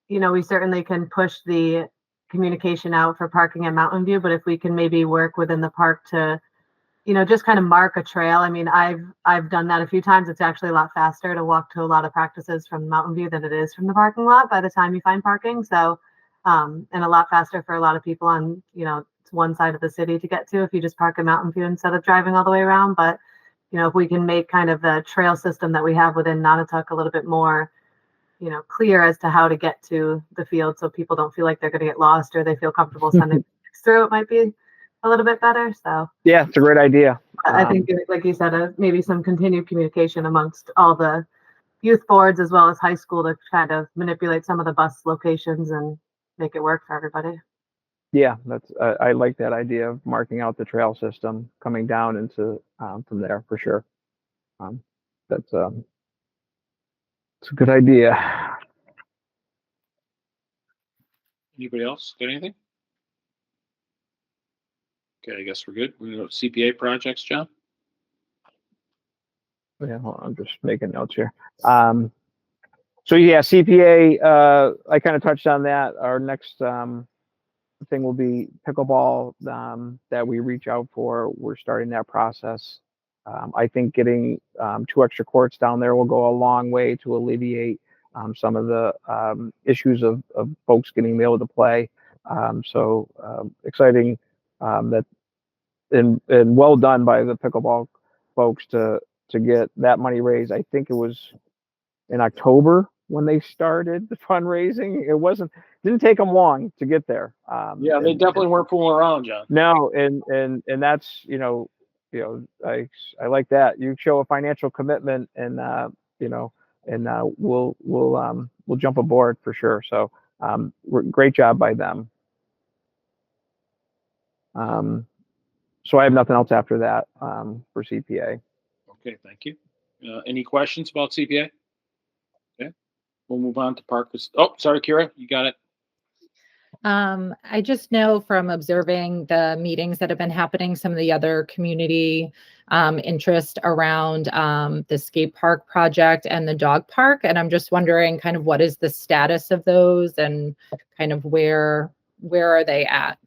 we certainly can push the communication out for parking at Mountain View, but if we can maybe work within the park to, just kind of mark a trail. I mean, I've done that a few times. It's actually a lot faster to walk to a lot of practices from Mountain View than it is from the parking lot by the time you find parking. So, and a lot faster for a lot of people on, it's one side of the city to get to if you just park in Mountain View instead of driving all the way around. But, if we can make kind of the trail system that we have within Nonotuck a little bit more, clear as to how to get to the field so people don't feel like they're going to get lost or they feel comfortable sending through, it might be a little bit better. So Yeah, it's a great idea. I think, like you said, maybe some continued communication amongst all the youth boards as well as high school to kind of manipulate some of the bus locations and make it work for everybody. Yeah, that's I like that idea of marking out the trail system coming down into from there for sure. That's it's a good idea. Anybody else got anything? Okay, I guess we're good. We're gonna go to CPA projects, John. Yeah, hold on, I'm just making notes here. So yeah, CPA. I kind of touched on that. Our next thing will be pickleball that we reach out for. We're starting that process. I think getting 2 extra courts down there will go a long way to alleviate some of the issues of folks getting able to play. So exciting that and well done by the pickleball folks to get that money raised. I think it was in October when they started the fundraising. Didn't take them long to get there. Yeah, they definitely weren't fooling around, John. No, and that's I like that. You show a financial commitment, and we'll jump aboard for sure. So great job by them. So I have nothing else after that for CPA. Okay, thank you. Any questions about CPA? Okay, we'll move on to park. Oh, sorry, Kira, you got it. I just know from observing the meetings that have been happening, some of the other community interest around the skate park project and the dog park. And I'm just wondering kind of what is the status of those and kind of where are they at?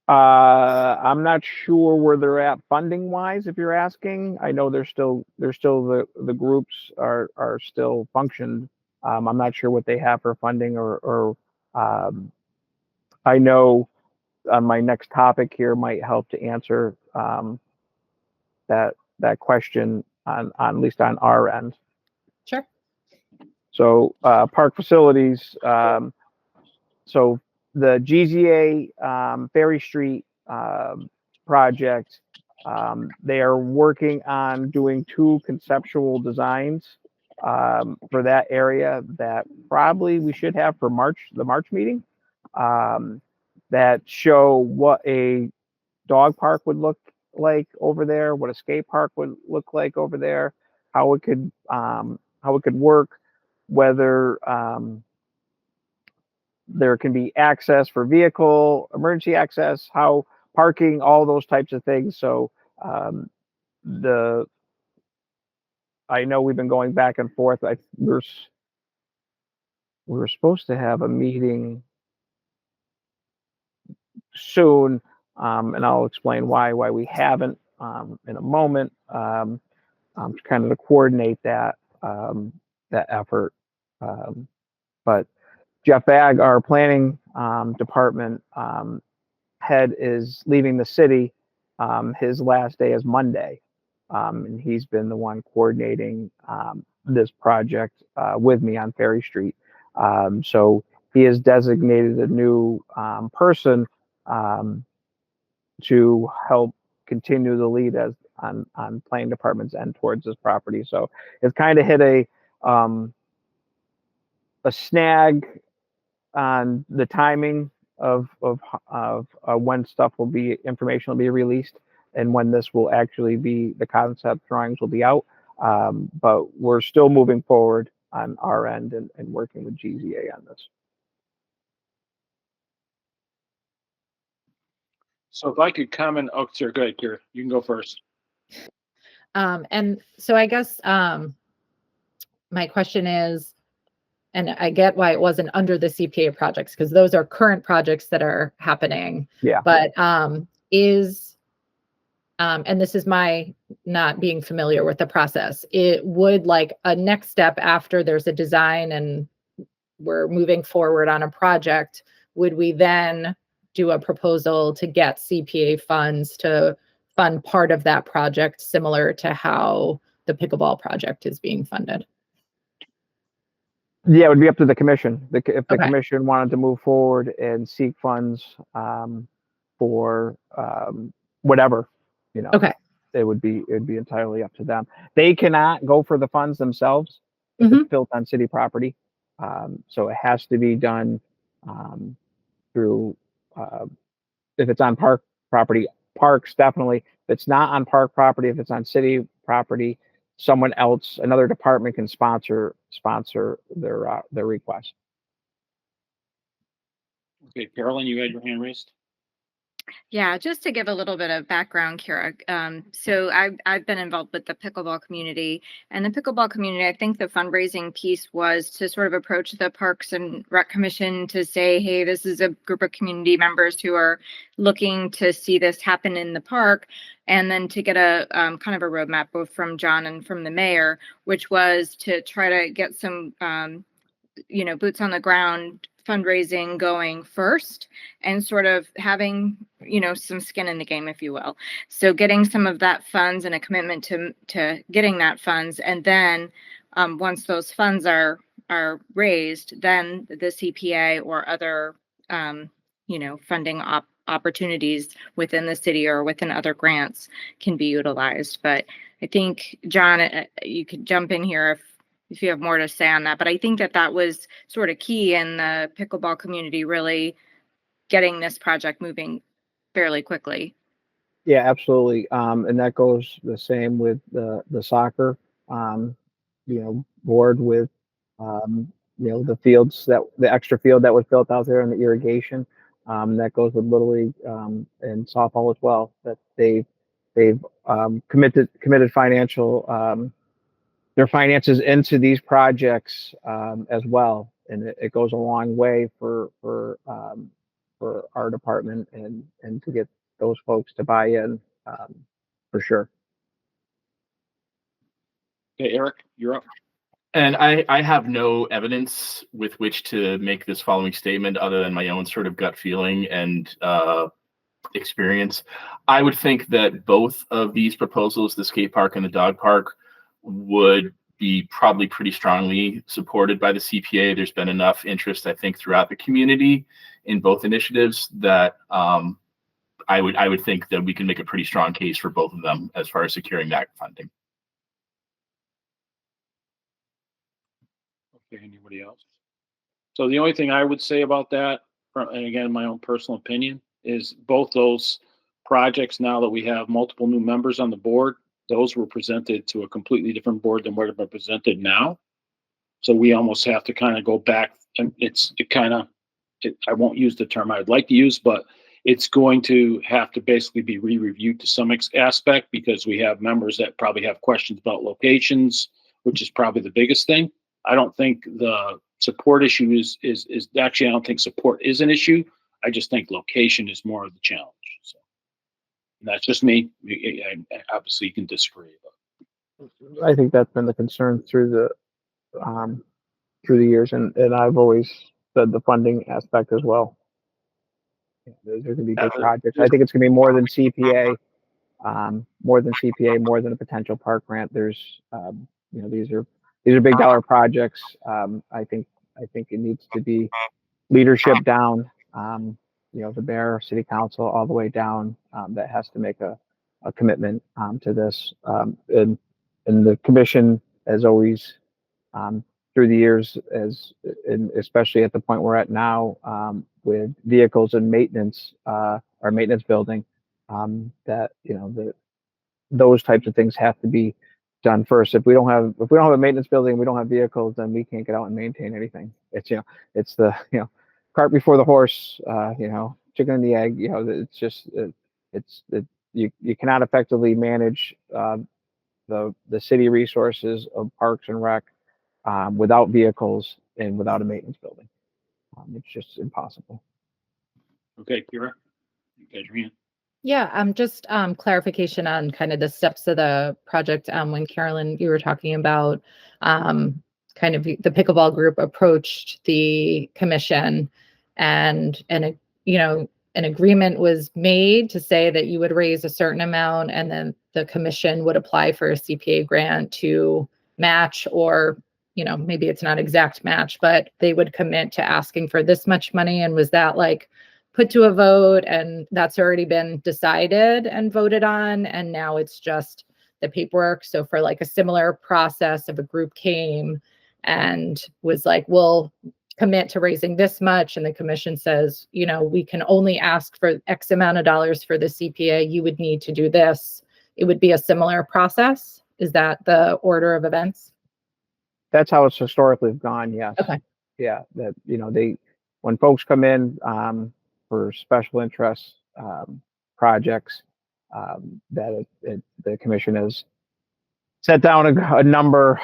I'm not sure where they're at funding wise, if you're asking. I know there's still the groups are still functioned. I'm not sure what they have for funding or I know on my next topic here might help to answer that question on at least on our end. Sure. So park facilities. So the GZA Ferry Street project, they are working on doing 2 conceptual designs for that area that probably we should have for the March meeting, that show what a dog park would look like over there, what a skate park would look like over there, how it could work, whether there can be access for vehicle, emergency access, how parking, all those types of things. So I know we've been going back and forth. We were supposed to have a meeting soon, and I'll explain why we haven't in a moment. Kind of to coordinate that effort. But Jeff Bagg, our planning department head, is leaving the city. His last day is Monday, and he's been the one coordinating this project with me on Ferry Street. So he has designated a new person to help continue the lead on planning department's end towards this property. So it's kind of hit a snag on the timing of when information will be released and when this will actually be, the concept drawings will be out. But we're still moving forward on our end and working with GZA on this. So if I could comment, oh, sir, go ahead, Kira. You can go first. And so I guess my question is, and I get why it wasn't under the CPA projects, because those are current projects that are happening. Yeah. But and this is my not being familiar with the process. It would, like, a next step after there's a design and we're moving forward on a project, would we then do a proposal to get CPA funds to fund part of that project, similar to how the pickleball project is being funded? Yeah, it would be up to the commission. If the Okay. commission wanted to move forward and seek funds for whatever, Okay. it would be entirely up to them. They cannot go for the funds themselves if it's built on city property. So it has to be done through if it's on park property, parks definitely. If it's not on park property, if it's on city property, someone else, another department can sponsor their request. Okay, Carolyn, you had your hand raised. Yeah, just to give a little bit of background, Kira. So I've been involved with the pickleball community, and the pickleball community, I think the fundraising piece was to sort of approach the Parks and Rec Commission to say, hey, this is a group of community members who are looking to see this happen in the park, and then to get a kind of a roadmap both from John and from the mayor, which was to try to get some boots on the ground fundraising going first, and sort of having some skin in the game, if you will. So getting some of that funds and a commitment to getting that funds, and then once those funds are raised, then the CPA or other funding opportunities within the city or within other grants can be utilized. But I think, John, you could jump in here if you have more to say on that. But I think that was sort of key in the pickleball community, really getting this project moving fairly quickly. Yeah, absolutely. And that goes the same with the soccer, board with, the fields, the extra field that was built out there and the irrigation. That goes with Little League and softball as well. That they've committed financial their finances into these projects as well, and it goes a long way for our department and to get those folks to buy in for sure. Okay, Eric, you're up. And I have no evidence with which to make this following statement other than my own sort of gut feeling and experience. I would think that both of these proposals, the skate park and the dog park, would be probably pretty strongly supported by the CPA. There's been enough interest, I think, throughout the community in both initiatives that I would think that we can make a pretty strong case for both of them as far as securing that funding. Okay, anybody else? So the only thing I would say about that, and again, my own personal opinion, is both those projects, now that we have multiple new members on the board, those were presented to a completely different board than what are presented now. So we almost have to kind of go back, and I won't use the term I'd like to use, but it's going to have to basically be re-reviewed to some aspect, because we have members that probably have questions about locations, which is probably the biggest thing. I don't think the support issue is actually, I don't think support is an issue. I just think location is more of the challenge. So that's just me. Obviously, you can disagree. But I think that's been the concern through the years, and I've always said the funding aspect as well. Those are going to be big projects. I think it's going to be more than CPA, more than a potential park grant. There's, these are big dollar projects. I think it needs to be leadership down, the mayor, city council, all the way down, that has to make a commitment to this. And the commission has always, through the years, and especially at the point we're at now, with vehicles and maintenance, our maintenance building, that those types of things have to be done first. If we don't have a maintenance building, we don't have vehicles, then we can't get out and maintain anything. It's it's the cart before the horse, chicken and the egg. It's just you cannot effectively manage the city resources of Parks and Rec without vehicles and without a maintenance building. It's just impossible. okay, Kira, you got your hand. Yeah, just clarification on kind of the steps of the project. When Carolyn, you were talking about kind of the pickleball group approached the commission and you know, an agreement was made to say that you would raise a certain amount, and then the commission would apply for a CPA grant to match, or, you know, maybe it's not exact match, but they would commit to asking for this much money. And was that like put to a vote, and that's already been decided and voted on, and now it's just the paperwork? So for like a similar process, if a group came and was like, we'll commit to raising this much, and the commission says, you know, we can only ask for X amount of dollars for the CPA, you would need to do this, it would be a similar process? Is that the order of events? That's how it's historically gone. Yes. Okay. Yeah. That, you know, when folks come in for special interest projects, that the commission has set down a number,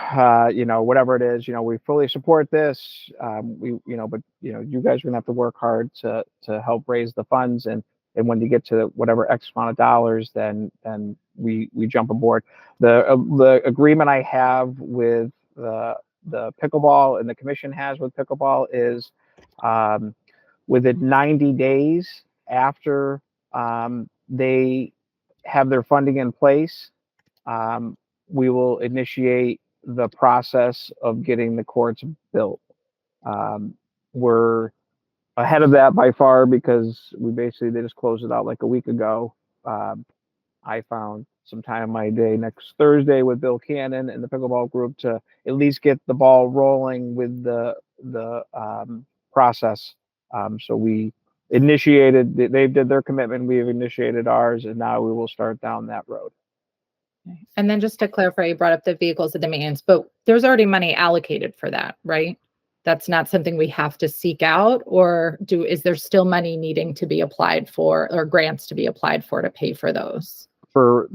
you know, whatever it is, you know, we fully support this. You know, but, you know, you guys are gonna have to work hard to help raise the funds. And when you get to whatever X amount of dollars, then we jump aboard. The agreement I have with the pickleball, and the commission has with pickleball, is within 90 days after they have their funding in place, we will initiate the process of getting the courts built. We're ahead of that by far, because they just closed it out like a week ago. I found some time in my day next Thursday with Bill Cannon and the pickleball group to at least get the ball rolling with the process. So we initiated, they did their commitment, we have initiated ours, and now we will start down that road. And then just to clarify, you brought up the vehicles and the maintenance, but there's already money allocated for that, right? That's not something we have to seek out, or is there still money needing to be applied for, or grants to be applied for, to pay for those? For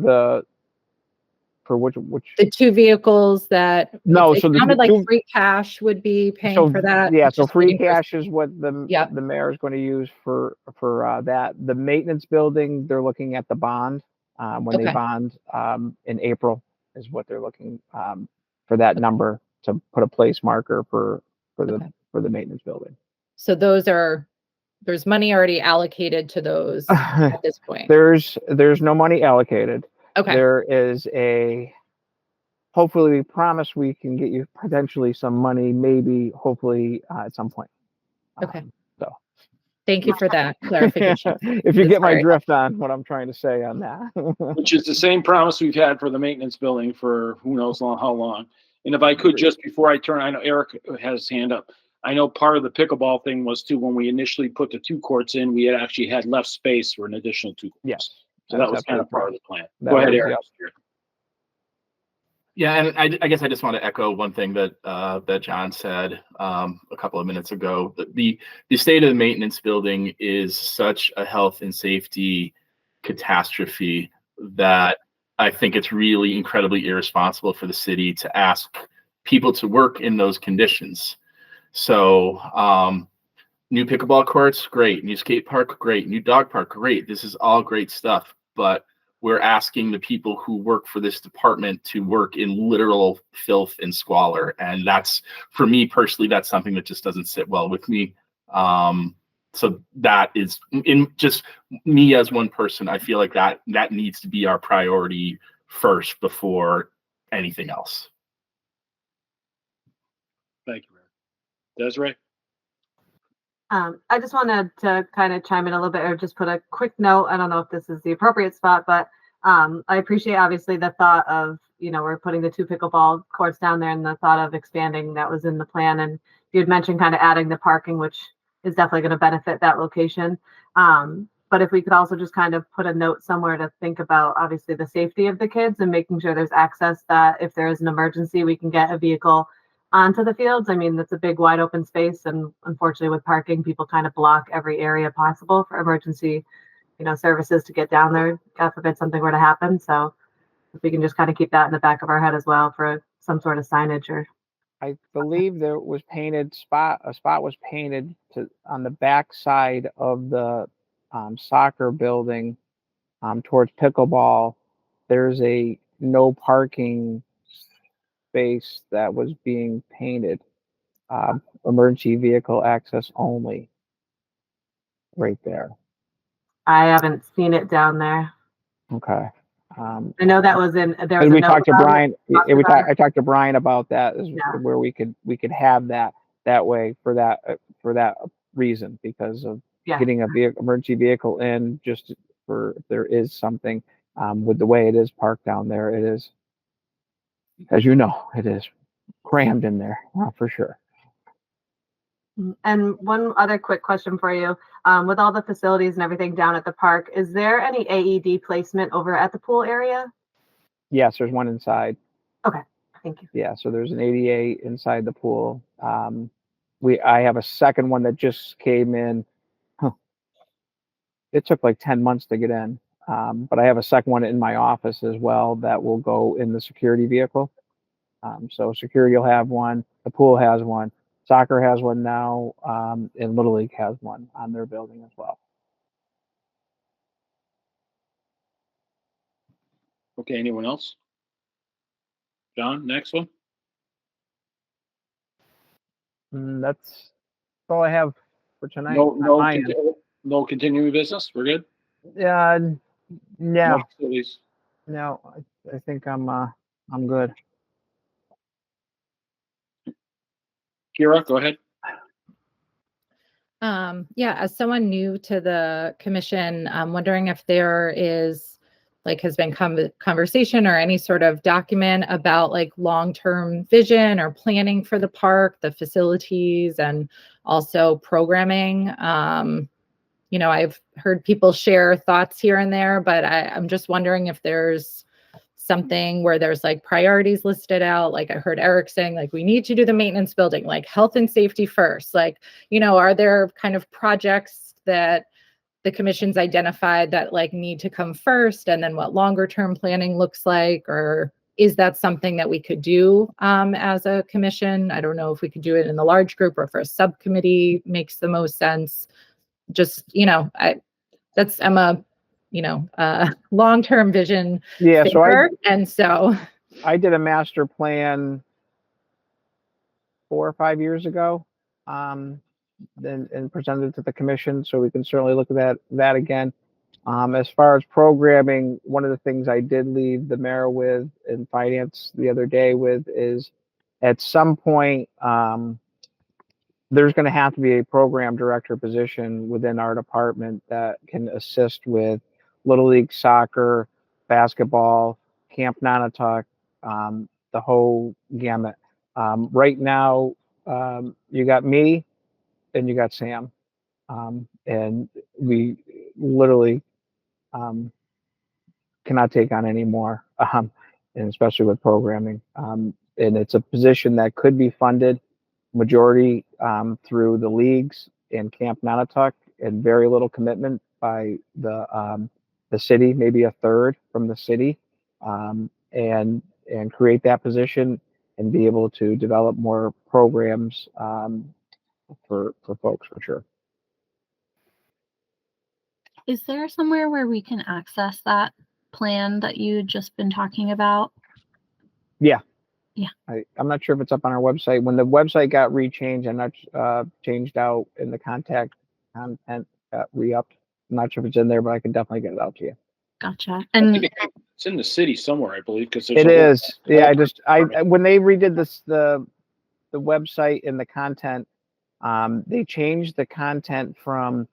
which the two vehicles that no, it so sounded like free cash would be paying for that. Yeah, so Just free cash is what the mayor is going to use for that. The maintenance building, they're looking at the bond. When they bond in April is what they're looking for, that number to put a place marker for the maintenance building. So there's money already allocated to those at this point. There's no money allocated. Okay. There is hopefully we promise we can get you potentially some money, maybe, hopefully at some point. Okay. So thank you for that clarification. If you get my drift on what I'm trying to say on that. Which is the same promise we've had for the maintenance building for who knows how long. And if I could, just before I turn, I know Eric has his hand up. I know part of the pickleball thing was too, when we initially put the 2 courts in, we had actually had left space for an additional 2 courts. Yes. So that was kind of part of the plan. Go ahead, Eric. Yeah, and I guess I just want to echo one thing that John said a couple of minutes ago. The state of the maintenance building is such a health and safety catastrophe that I think it's really incredibly irresponsible for the city to ask people to work in those conditions. So new pickleball courts, great. New skate park, great. New dog park, great. This is all great stuff, but we're asking the people who work for this department to work in literal filth and squalor. And that's, for me personally, that's something that just doesn't sit well with me. So that is, in just me as one person, I feel like that needs to be our priority first before anything else. Thank you, Desiree. I just wanted to kind of chime in a little bit, or just put a quick note. I don't know if this is the appropriate spot, but I appreciate obviously the thought of, we're putting the 2 pickleball courts down there, and the thought of expanding that was in the plan. And you had mentioned kind of adding the parking, which is definitely going to benefit that location. But if we could also just kind of put a note somewhere to think about, obviously, the safety of the kids and making sure there's access, that if there is an emergency, we can get a vehicle onto the fields. I mean, that's a big wide open space, and unfortunately with parking, people kind of block every area possible for emergency, services to get down there. God forbid something were to happen. So if we can just kind of keep that in the back of our head as well for some sort of signage. Or I believe there was a spot was painted on the back side of the soccer building towards pickleball. There's a no parking space that was being painted, emergency vehicle access only. right there. I haven't seen it down there. Okay. I know that was in there. Was And a we note talked to about it. Brian. Talked We about talked. it. I talked to Brian about that, is Yeah. where we could have that way for that reason, because of Yeah. getting a emergency vehicle in, just for if there is something, with the way it is parked down there. It is, as you know, it is crammed in there, for sure. And one other quick question for you. With all the facilities and everything down at the park, is there any AED placement over at the pool area? Yes, there's one inside. Okay, thank you. Yeah, so there's an ADA inside the pool. I have a second one that just came in. It took like 10 months to get in. But I have a second one in my office as well that will go in the security vehicle. So security will have one, the pool has one, soccer has one now, and Little League has one on their building as well. Okay, anyone else? John, next one. That's all I have for tonight. No continuing business. We're good. No, No facilities. no, I think I'm good. Kira, go ahead. Yeah, as someone new to the commission, I'm wondering if there is, like, has been conversation or any sort of document about like long-term vision or planning for the park, the facilities, and also programming. You know, I've heard people share thoughts here and there, but I'm just wondering if there's something where there's like priorities listed out. Like I heard Eric saying, like, we need to do the maintenance building, like health and safety first. Like, you know, are there kind of projects that the commission's identified that like need to come first, and then what longer term planning looks like? Or is that something that we could do as a commission? I don't know if we could do it in the large group or if a subcommittee makes the most sense. Just, you know, I'm a, you know, long-term vision thinker. And so I did a master plan 4 or 5 years ago, and presented it to the commission, so we can certainly look at that again. As far as programming, one of the things I did leave the mayor with in finance the other day with is, at some point, there's going to have to be a program director position within our department that can assist with Little League soccer, basketball, Camp Nonotuck, the whole gamut. Right now, you got me and you got Sam, and we literally cannot take on any more, and especially with programming. And it's a position that could be funded majority through the leagues and Camp Nonotuck, and very little commitment by the city, maybe a third from the city, and create that position and be able to develop more programs for folks, for sure. Is there somewhere where we can access that plan that you'd just been talking about? Yeah. Yeah. I'm not sure if it's up on our website. When the website got rechanged and not changed out, and the content got re-upped, I'm not sure if it's in there, but I can definitely get it out to you. Gotcha. And it's in the city somewhere, I believe, because it is. Yeah, when they redid this, the website and the content, they changed the content from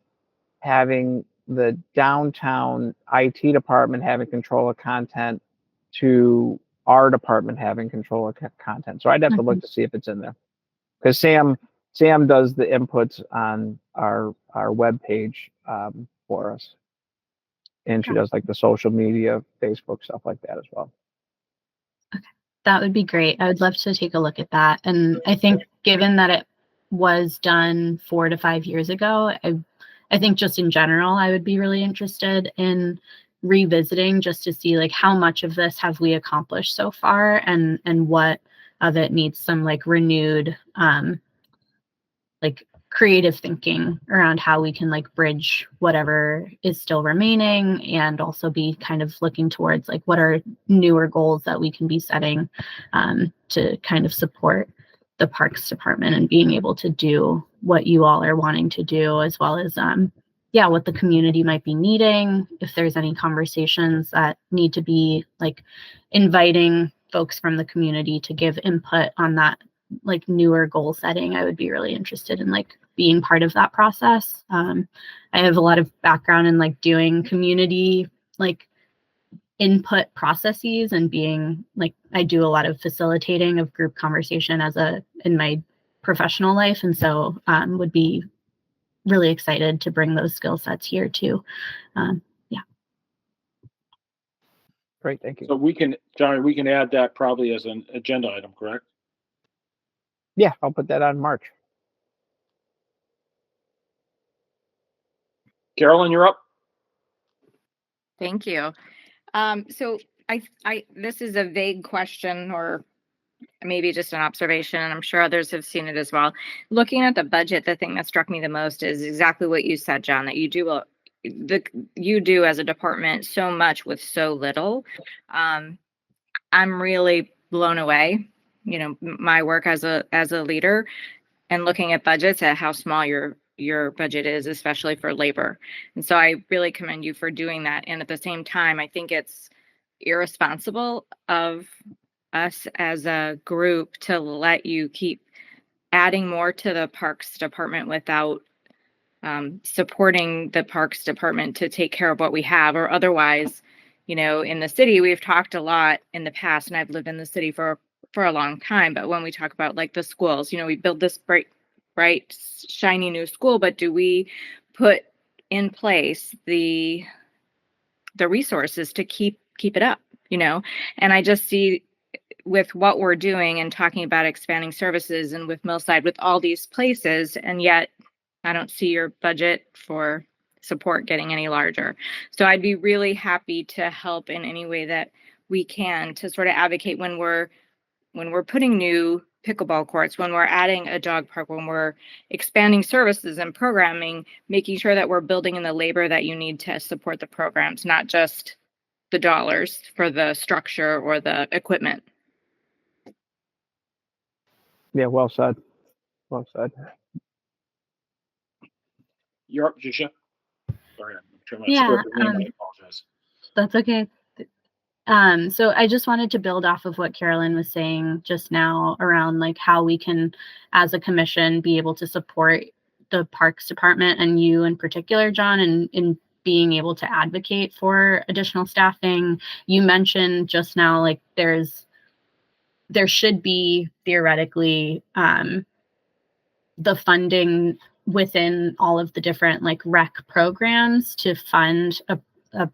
having the downtown IT department having control of content to our department having control of content. So I'd have to look to see if it's in there, because Sam does the inputs on our web page for us, and she does like the social media, Facebook, stuff like that as well. Okay, that would be great. I would love to take a look at that. And I think, given that it was done 4 to 5 years ago, I think just in general, I would be really interested in revisiting, just to see like how much of this have we accomplished so far, and what of it needs some like renewed like creative thinking around how we can like bridge whatever is still remaining, and also be kind of looking towards like what are newer goals that we can be setting to kind of support the Parks Department and being able to do what you all are wanting to do, as well as yeah, what the community might be needing, if there's any conversations that need to be like inviting folks from the community to give input on that like newer goal setting. I would be really interested in like being part of that process. I have a lot of background in like doing community like input processes and being like, I do a lot of facilitating of group conversation in my professional life. And so would be really excited to bring those skill sets here too. Yeah. Great, thank you. So we can, Johnny, we can add that probably as an agenda item, correct? Yeah, I'll put that on March. Carolyn, you're up. Thank you. So this is a vague question or maybe just an observation, and I'm sure others have seen it as well. Looking at the budget, the thing that struck me the most is exactly what you said, John, that you do as a department so much with so little. I'm really blown away, my work as a leader and looking at budgets at how small your budget is, especially for labor. And so I really commend you for doing that. And at the same time, I think it's irresponsible of us as a group to let you keep adding more to the Parks Department without supporting the Parks Department to take care of what we have, or otherwise, in the city, we've talked a lot in the past, and I've lived in the city for a long time. But when we talk about like the schools, we build this bright, shiny new school, but do we put in place the resources to keep it up, And I just see with what we're doing and talking about expanding services and with Millside, with all these places, and yet I don't see your budget for support getting any larger. So I'd be really happy to help in any way that we can to sort of advocate when we're putting new pickleball courts, when we're adding a dog park, when we're expanding services and programming, making sure that we're building in the labor that you need to support the programs, not just the dollars for the structure or the equipment. Yeah, well said. Well said. You're up, Jisha. Sorry, I'm trying to Yeah, script your name. I apologize. That's okay. So I just wanted to build off of what Carolyn was saying just now around like how we can, as a commission, be able to support the Parks Department and you in particular, John, in being able to advocate for additional staffing. You mentioned just now, like there should be theoretically the funding within all of the different like rec programs to fund a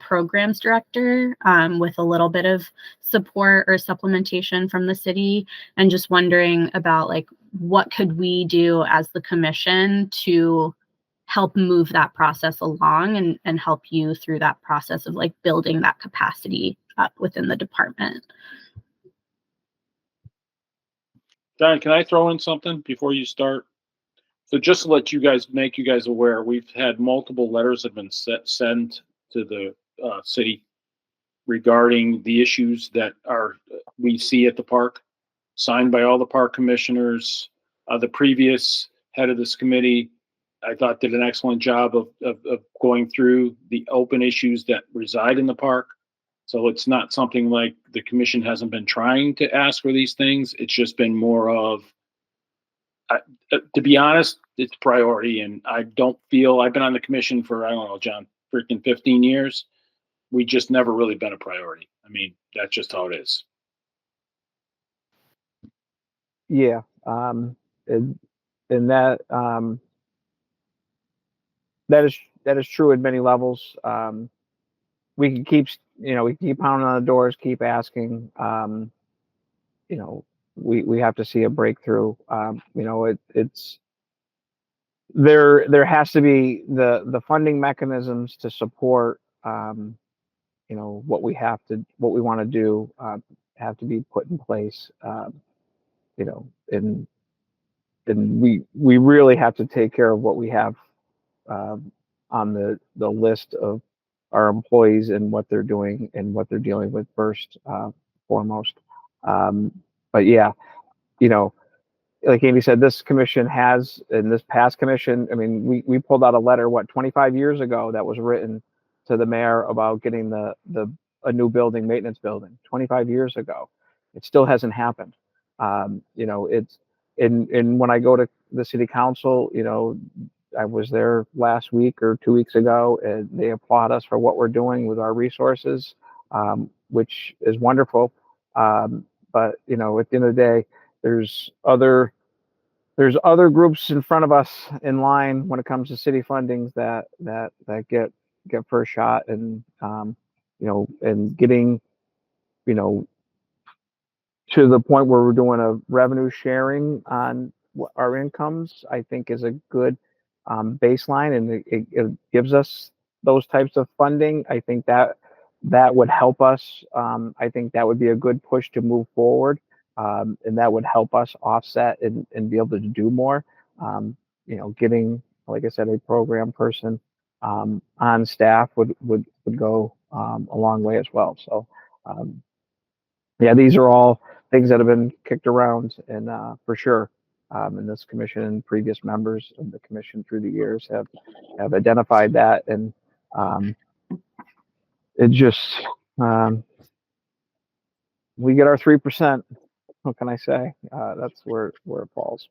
programs director with a little bit of support or supplementation from the city, and just wondering about like what could we do as the commission to help move that process along and help you through that process of like building that capacity up within the department. John, can I throw in something before you start? So just to let you guys, make you guys aware, we've had multiple letters that have been sent to the city regarding the issues that we see at the park, signed by all the park commissioners. The previous head of this committee, I thought, did an excellent job of going through the open issues that reside in the park. So it's not something like the commission hasn't been trying to ask for these things. It's just been more of, to be honest, it's priority. And I don't feel, I've been on the commission for, I don't know, John, freaking 15 years. We just never really been a priority. I mean, that's just how it is. Yeah. And that, that is true at many levels. We can keep, we keep pounding on the doors, keep asking, we have to see a breakthrough. It's there has to be the funding mechanisms to support, what we want to do, have to be put in place, and we really have to take care of what we have on the list of our employees and what they're doing and what they're dealing with first, foremost. But yeah, like Amy said, this commission has, in this past commission, I mean, we pulled out a letter, 25 years ago that was written to the mayor about getting a new building, maintenance building, 25 years ago. It still hasn't happened. It's when I go to the city council, I was there last week or 2 weeks ago, and they applaud us for what we're doing with our resources, which is wonderful. But at the end of the day, there's other groups in front of us in line when it comes to city fundings that get first shot, and and getting to the point where we're doing a revenue sharing on our incomes, I think is a good baseline, and it gives us those types of funding. I think that would help us. I think that would be a good push to move forward, and that would help us offset and be able to do more. Getting, like I said, a program person on staff would go a long way as well. So, yeah, these are all things that have been kicked around, and for sure, and this commission and previous members of the commission through the years have identified that, and it just we get our 3%. What can I say? That's where it falls.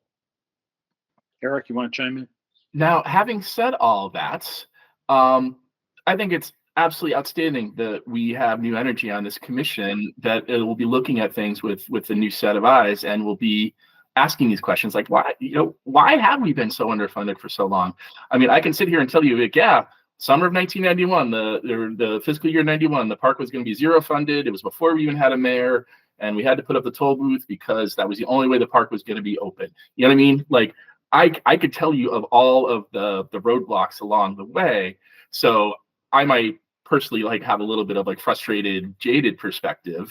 Eric, you want to chime in? Now, having said all that, I think it's absolutely outstanding that we have new energy on this commission, that it will be looking at things with a new set of eyes, and will be asking these questions like, why have we been so underfunded for so long? I mean, I can sit here and tell you, like, yeah, summer of 1991, the fiscal year 91, the park was going to be zero funded. It was before we even had a mayor, and we had to put up the toll booth because that was the only way the park was going to be open. You know what I mean? Like, I could tell you of all of the roadblocks along the way. So I might personally have a little bit of frustrated, jaded perspective.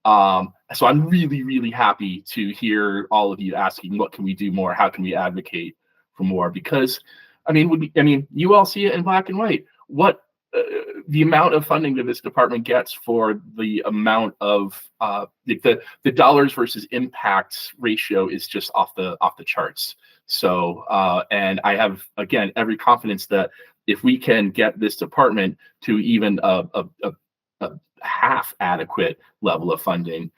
So I'm really, really happy to hear all of you asking, what can we do more? How can we advocate for more? Because I mean, you all see it in black and white. What the amount of funding that this department gets for the amount of the dollars versus impacts ratio is just off the charts. So, and I have, again, every confidence that if we can get this department to even a half adequate level of funding,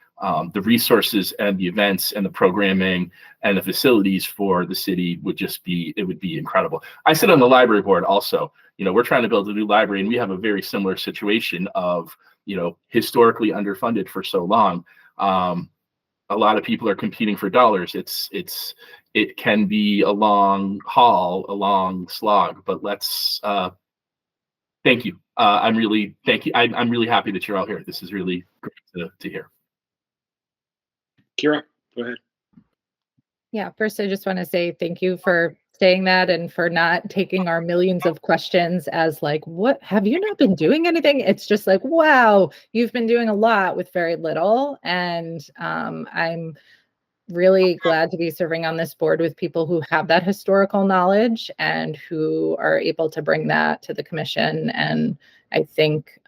the resources and the events and the programming and the facilities for the city would be incredible. I sit on the library board also. We're trying to build a new library, and we have a very similar situation of, historically underfunded for so long. A lot of people are competing for dollars. It can be a long haul, a long slog, but let's thank you. I'm really happy that you're all here. This is really great to hear. Kira, go ahead. Yeah, first I just want to say thank you for saying that, and for not taking our millions of questions as what have you not been doing anything? It's just wow, you've been doing a lot with very little. And I'm really glad to be serving on this board with people who have that historical knowledge and who are able to bring that to the commission. And I think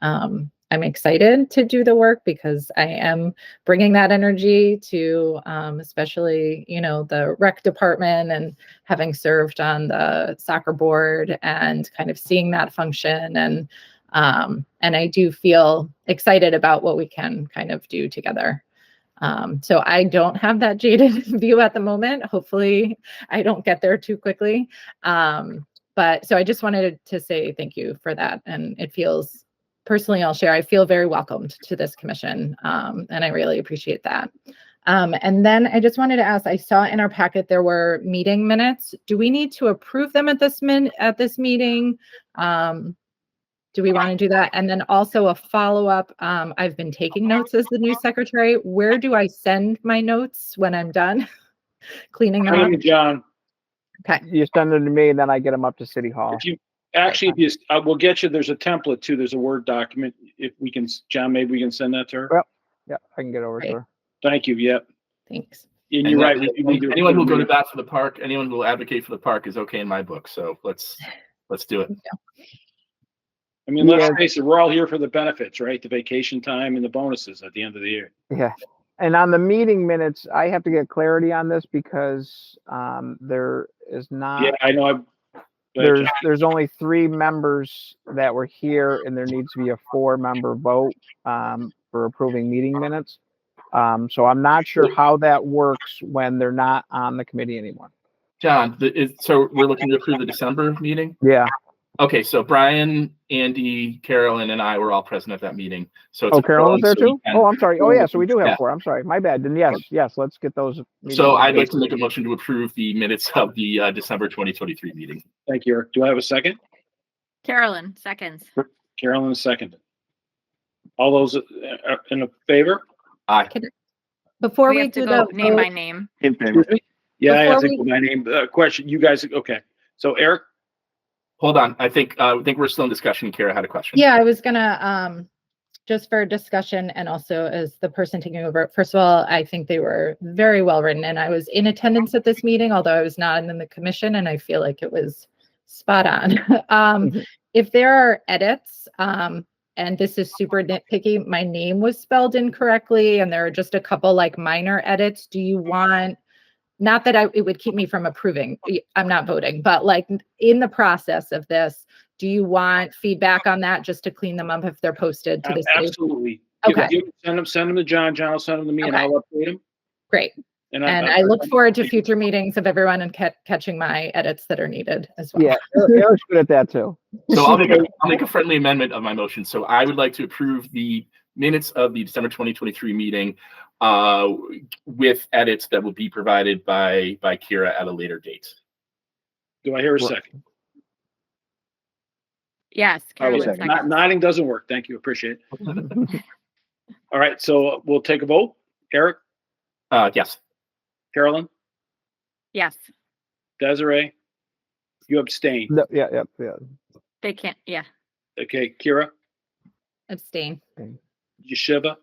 I'm excited to do the work, because I am bringing that energy to especially, the rec department, and having served on the soccer board and kind of seeing that function. And I do feel excited about what we can kind of do together. So I don't have that jaded view at the moment. Hopefully I don't get there too quickly. But so I just wanted to say thank you for that. And it feels, personally, I'll share, I feel very welcomed to this commission. And I really appreciate that. And then I just wanted to ask, I saw in our packet there were meeting minutes. Do we need to approve them at this meeting? Do we want to do that? And then also a follow-up, I've been taking notes as the new secretary. Where do I send my notes when I'm done cleaning them up? John. Okay. You send them to me, and then I get them up to City Hall. We'll get you, there's a template too. There's a Word document. If we can, John, maybe we can send that to her. Well, yeah, I can get over to her. Thank you. Yep. Thanks. And you're right. Anyone who will go to bat for the park, anyone who will advocate for the park is okay in my book. So let's do it. Yeah. I mean, let's face it, we're all here for the benefits, right? The vacation time and the bonuses at the end of the year. Yeah. And on the meeting minutes, I have to get clarity on this because there is not. Yeah, I know. There's only 3 members that were here, and there needs to be a 4-member vote for approving meeting minutes. So I'm not sure how that works when they're not on the committee anymore. John, so we're looking to approve the December meeting? Yeah. Okay, so Brian, Andy, Carolyn, and I were all present at that meeting. So it's Carolyn was there so we too? can- Oh, I'm sorry. Oh, yeah, so we do have Yeah. 4. I'm sorry. My bad. Then yes, let's get those. So I'd like to make a motion to approve the minutes of the December 2023 meeting. Thank you, Eric. Do I have a second? Carolyn, seconds. Carolyn, a second. All those in favor? Aye. Before We we have to do go the name by vote, name. In favor. Yeah, I have to Before go by name. Question. You guys, okay. So Eric? Hold on. I think we're still in discussion. Kara had a question. yeah, I was gonna, just for discussion and also as the person taking over, first of all, I think they were very well written and I was in attendance at this meeting, although I was not in the commission, and I feel like it was spot on. If there are edits, and this is super nitpicky, my name was spelled incorrectly and there are just a couple like minor edits. Do you want, not that it would keep me from approving, I'm not voting, but like in the process of this, do you want feedback on that just to clean them up if they're posted to the city? Absolutely. Okay. Send them to John. John will send them to me and Okay. I'll update them. Great. And I look forward to future meetings of everyone and catching my edits that are needed as well. Yeah, Eric's good at that too. So I'll make a friendly amendment of my motion. So I would like to approve the minutes of the December 2023 meeting with edits that will be provided by Kira at a later date. Do I hear a second? Yes, Carolyn, second. seconds. Nodding doesn't work. Thank you. Appreciate it. All right. So we'll take a vote. Eric, Yes. Carolyn, Yes, Desiree, you abstain. No, yeah. they can't, yeah. Okay. Kira, Abstain. Yeshiva,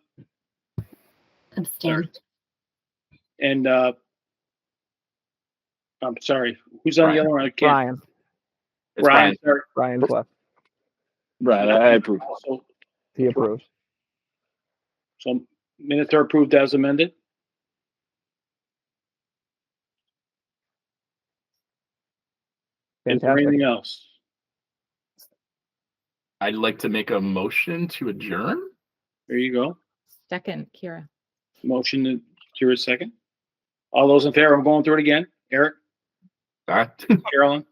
Abstain. and I'm sorry. Who's on the other one? I can't. Brian. It's Brian. Sorry. Brian's left. Right, I approve. He approves. So minutes are approved as amended. Is there Fantastic. anything else? I'd like to make a motion to adjourn. There you go. Second, Kira. Motion to Kira second. All those in favor? I'm going through it again. Eric, All right. Carolyn,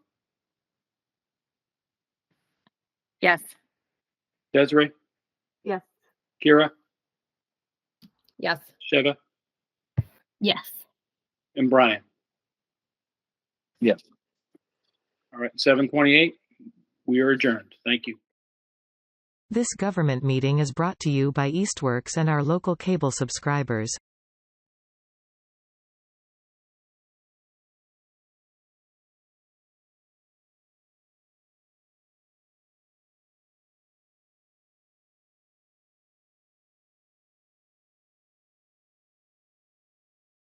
Yes. Desiree, Yes. Kira, Yes. Sheva, Yes. and Brian. Yes. All right, 7:28. We are adjourned. Thank you. This government meeting is brought to you by Eastworks and our local cable subscribers.